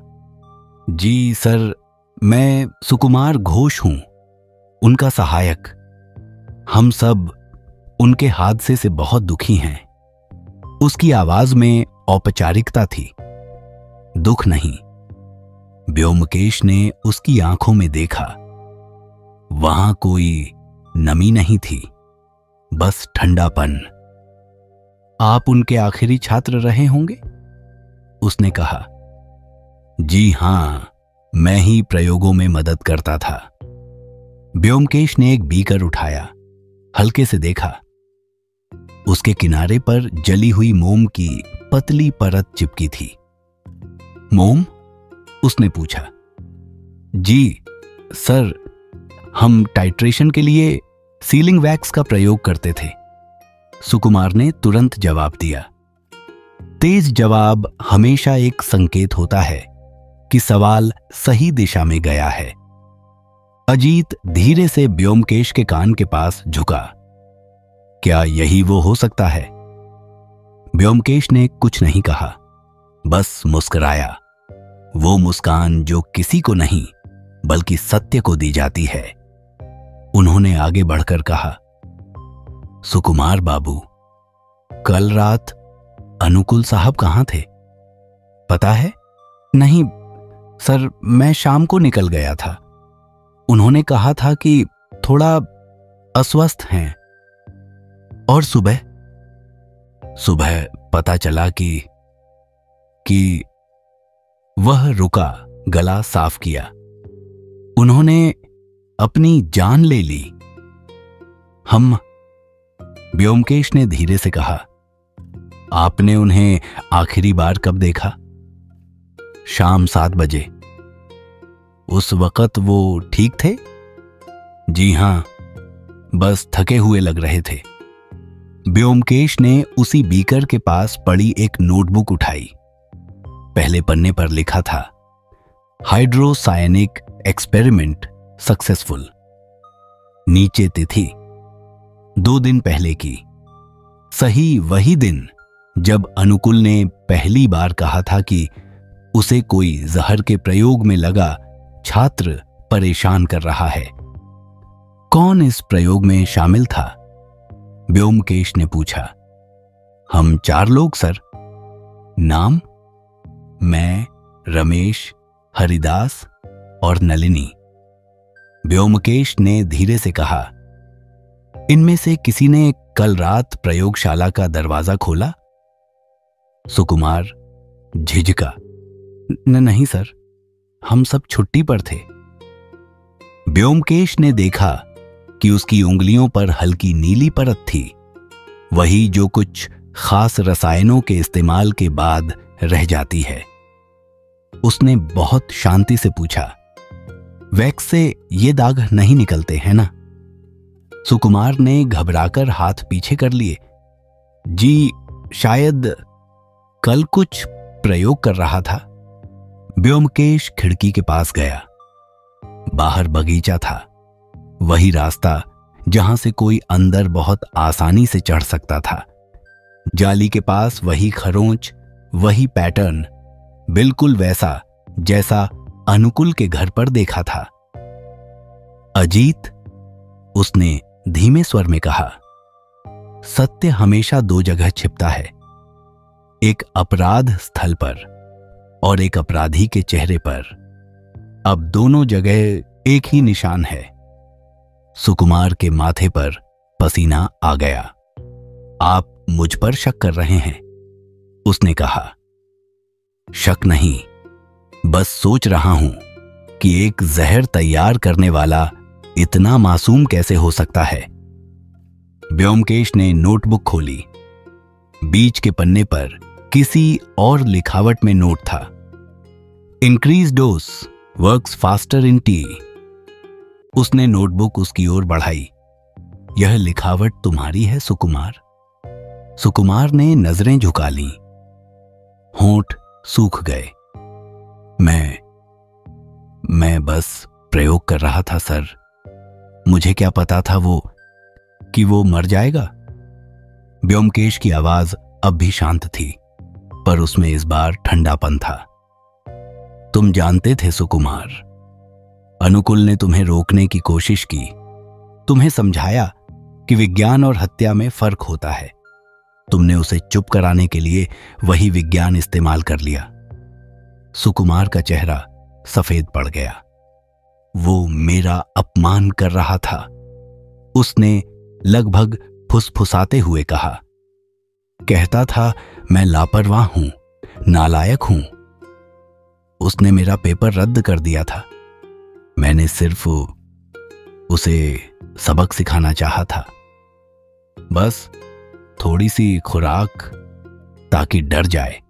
जी सर, मैं सुकुमार घोष हूं, उनका सहायक। हम सब उनके हादसे से बहुत दुखी हैं। उसकी आवाज में औपचारिकता थी, दुख नहीं। व्योमकेश ने उसकी आंखों में देखा। वहां कोई नमी नहीं थी, बस ठंडापन। आप उनके आखिरी छात्र रहे होंगे, उसने कहा। जी हां, मैं ही प्रयोगों में मदद करता था। व्योमकेश ने एक बीकर उठाया, हल्के से देखा। उसके किनारे पर जली हुई मोम की पतली परत चिपकी थी। मोम? उसने पूछा। जी सर, हम टाइट्रेशन के लिए सीलिंग वैक्स का प्रयोग करते थे, सुकुमार ने तुरंत जवाब दिया। तेज जवाब हमेशा एक संकेत होता है कि सवाल सही दिशा में गया है। अजीत धीरे से व्योमकेश के कान के पास झुका। क्या यही वो हो सकता है? व्योमकेश ने कुछ नहीं कहा, बस मुस्कुराया। वो मुस्कान जो किसी को नहीं, बल्कि सत्य को दी जाती है। उन्होंने आगे बढ़कर कहा, सुकुमार बाबू, कल रात अनुकूल साहब कहां थे पता है? नहीं सर, मैं शाम को निकल गया था। उन्होंने कहा था कि थोड़ा अस्वस्थ हैं। और सुबह पता चला कि वह रुका, गला साफ किया। उन्होंने अपनी जान ले ली। व्योमकेश ने धीरे से कहा, आपने उन्हें आखिरी बार कब देखा? शाम 7 बजे। उस वक्त वो ठीक थे? जी हां, बस थके हुए लग रहे थे। व्योमकेश ने उसी बीकर के पास पड़ी एक नोटबुक उठाई। पहले पन्ने पर लिखा था, हाइड्रोसायनिक एक्सपेरिमेंट सक्सेसफुल। नीचे तिथि 2 दिन पहले की, सही वही दिन जब अनुकूल ने पहली बार कहा था कि उसे कोई जहर के प्रयोग में लगा छात्र परेशान कर रहा है। कौन इस प्रयोग में शामिल था? व्योमकेश ने पूछा। हम 4 लोग सर। नाम? मैं, रमेश, हरिदास और नलिनी। व्योमकेश ने धीरे से कहा, इनमें से किसी ने कल रात प्रयोगशाला का दरवाजा खोला? सुकुमार झिझका, नहीं सर, हम सब छुट्टी पर थे। व्योमकेश ने देखा कि उसकी उंगलियों पर हल्की नीली परत थी, वही जो कुछ खास रसायनों के इस्तेमाल के बाद रह जाती है। उसने बहुत शांति से पूछा, वैक्स से ये दाग नहीं निकलते हैं ना? सुकुमार ने घबराकर हाथ पीछे कर लिए। जी शायद कल कुछ प्रयोग कर रहा था। व्योमकेश खिड़की के पास गया। बाहर बगीचा था, वही रास्ता जहां से कोई अंदर बहुत आसानी से चढ़ सकता था। जाली के पास वही खरोंच, वही पैटर्न, बिल्कुल वैसा जैसा अनुकूल के घर पर देखा था। अजीत, उसने धीमे स्वर में कहा, सत्य हमेशा 2 जगह छिपता है, एक अपराध स्थल पर और एक अपराधी के चेहरे पर। अब दोनों जगह एक ही निशान है। सुकुमार के माथे पर पसीना आ गया। आप मुझ पर शक कर रहे हैं? उसने कहा। शक नहीं, बस सोच रहा हूं कि एक जहर तैयार करने वाला इतना मासूम कैसे हो सकता है। व्योमकेश ने नोटबुक खोली। बीच के पन्ने पर किसी और लिखावट में नोट था, increase dose works faster in T. उसने नोटबुक उसकी ओर बढ़ाई। यह लिखावट तुम्हारी है सुकुमार? सुकुमार ने नजरें झुका लीं, होंठ सूख गए। मैं बस प्रयोग कर रहा था सर। मुझे क्या पता था कि वो मर जाएगा। व्योमकेश की आवाज अब भी शांत थी, पर उसमें इस बार ठंडापन था। तुम जानते थे सुकुमार, अनुकूल ने तुम्हें रोकने की कोशिश की, तुम्हें समझाया कि विज्ञान और हत्या में फर्क होता है। तुमने उसे चुप कराने के लिए वही विज्ञान इस्तेमाल कर लिया। सुकुमार का चेहरा सफेद पड़ गया। वो मेरा अपमान कर रहा था, उसने लगभग फुसफुसाते हुए कहा। कहता था मैं लापरवाह हूं, नालायक हूं। उसने मेरा पेपर रद्द कर दिया था। मैंने सिर्फ उसे सबक सिखाना चाहा था, बस थोड़ी सी खुराक, ताकि डर जाए।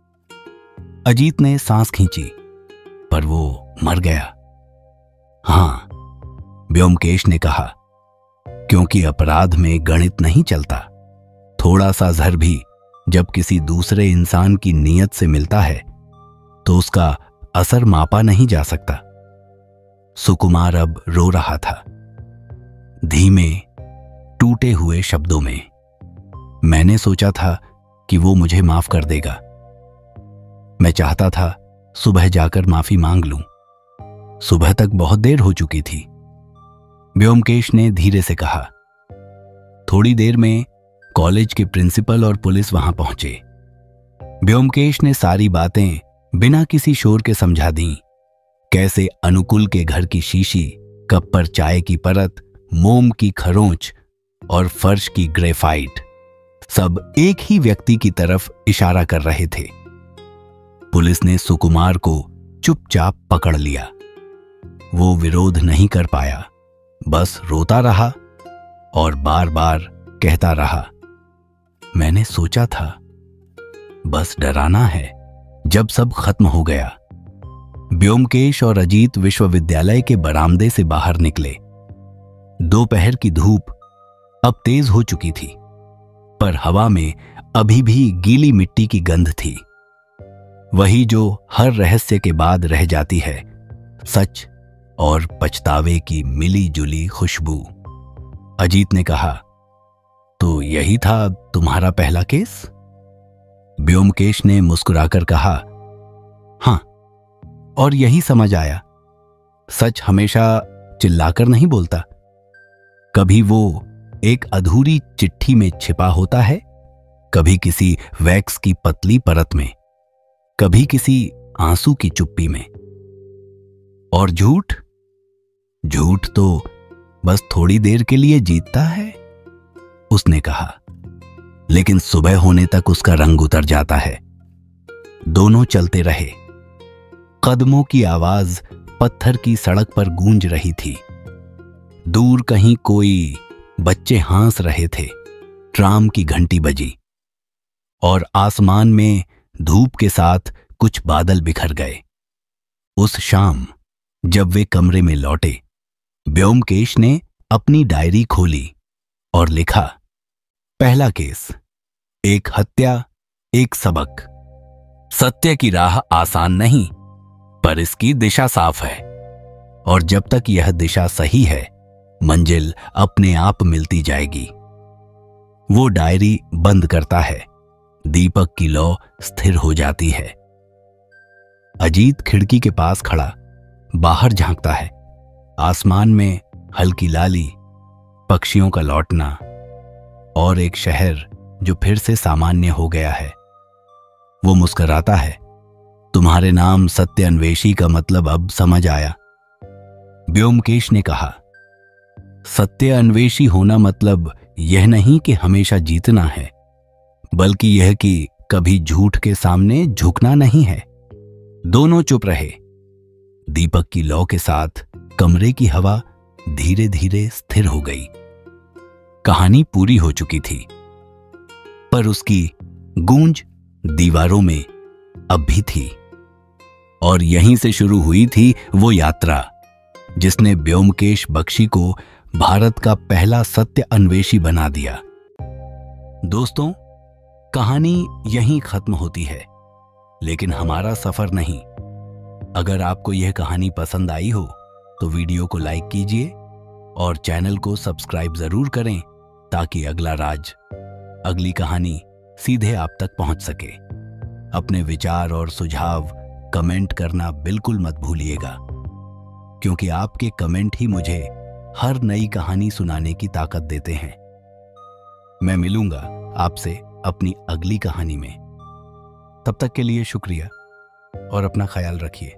अजीत ने सांस खींची, पर वो मर गया। हां, व्योमकेश ने कहा, क्योंकि अपराध में गणित नहीं चलता। थोड़ा सा जहर भी जब किसी दूसरे इंसान की नीयत से मिलता है तो उसका असर मापा नहीं जा सकता। सुकुमार अब रो रहा था, धीमे टूटे हुए शब्दों में। मैंने सोचा था कि वो मुझे माफ कर देगा। मैं चाहता था सुबह जाकर माफी मांग लूं, सुबह तक बहुत देर हो चुकी थी। व्योमकेश ने धीरे से कहा। थोड़ी देर में कॉलेज के प्रिंसिपल और पुलिस वहां पहुंचे। व्योमकेश ने सारी बातें बिना किसी शोर के समझा दी। कैसे अनुकुल के घर की शीशी, कप पर चाय की परत, मोम की खरोंच और फर्श की ग्रेफाइट सब एक ही व्यक्ति की तरफ इशारा कर रहे थे। पुलिस ने सुकुमार को चुपचाप पकड़ लिया। वो विरोध नहीं कर पाया, बस रोता रहा और बार बार कहता रहा, मैंने सोचा था बस डराना है। जब सब खत्म हो गया, व्योमकेश और अजीत विश्वविद्यालय के बरामदे से बाहर निकले। दोपहर की धूप अब तेज हो चुकी थी, पर हवा में अभी भी गीली मिट्टी की गंध थी, वही जो हर रहस्य के बाद रह जाती है, सच और पछतावे की मिली जुली खुशबू। अजीत ने कहा, तो यही था तुम्हारा पहला केस? व्योमकेश ने मुस्कुराकर कहा, हां, और यही समझ आया, सच हमेशा चिल्लाकर नहीं बोलता। कभी वो एक अधूरी चिट्ठी में छिपा होता है, कभी किसी वैक्स की पतली परत में, कभी किसी आंसू की चुप्पी में। और झूठ? झूठ तो बस थोड़ी देर के लिए जीतता है, उसने कहा, लेकिन सुबह होने तक उसका रंग उतर जाता है। दोनों चलते रहे। कदमों की आवाज पत्थर की सड़क पर गूंज रही थी। दूर कहीं कोई बच्चे हंस रहे थे। ट्राम की घंटी बजी और आसमान में धूप के साथ कुछ बादल बिखर गए। उस शाम जब वे कमरे में लौटे, व्योमकेश ने अपनी डायरी खोली और लिखा, पहला केस, एक हत्या, एक सबक। सत्य की राह आसान नहीं, पर इसकी दिशा साफ है, और जब तक यह दिशा सही है, मंजिल अपने आप मिलती जाएगी। वो डायरी बंद करता है। दीपक की लौ स्थिर हो जाती है। अजीत खिड़की के पास खड़ा बाहर झांकता है। आसमान में हल्की लाली, पक्षियों का लौटना और एक शहर जो फिर से सामान्य हो गया है। वो मुस्कुराता है। तुम्हारे नाम सत्य अन्वेषी का मतलब अब समझ आया, व्योमकेश ने कहा। सत्य अन्वेषी होना मतलब यह नहीं कि हमेशा जीतना है, बल्कि यह कि कभी झूठ के सामने झुकना नहीं है। दोनों चुप रहे। दीपक की लौ के साथ कमरे की हवा धीरे धीरे स्थिर हो गई। कहानी पूरी हो चुकी थी, पर उसकी गूंज दीवारों में अब भी थी। और यहीं से शुरू हुई थी वो यात्रा जिसने व्योमकेश बख्शी को भारत का पहला सत्य अन्वेषी बना दिया। दोस्तों, कहानी यहीं खत्म होती है, लेकिन हमारा सफर नहीं। अगर आपको यह कहानी पसंद आई हो तो वीडियो को लाइक कीजिए और चैनल को सब्सक्राइब जरूर करें, ताकि अगला राज, अगली कहानी सीधे आप तक पहुंच सके। अपने विचार और सुझाव कमेंट करना बिल्कुल मत भूलिएगा, क्योंकि आपके कमेंट ही मुझे हर नई कहानी सुनाने की ताकत देते हैं। मैं मिलूंगा आपसे अपनी अगली कहानी में। तब तक के लिए शुक्रिया और अपना ख्याल रखिए।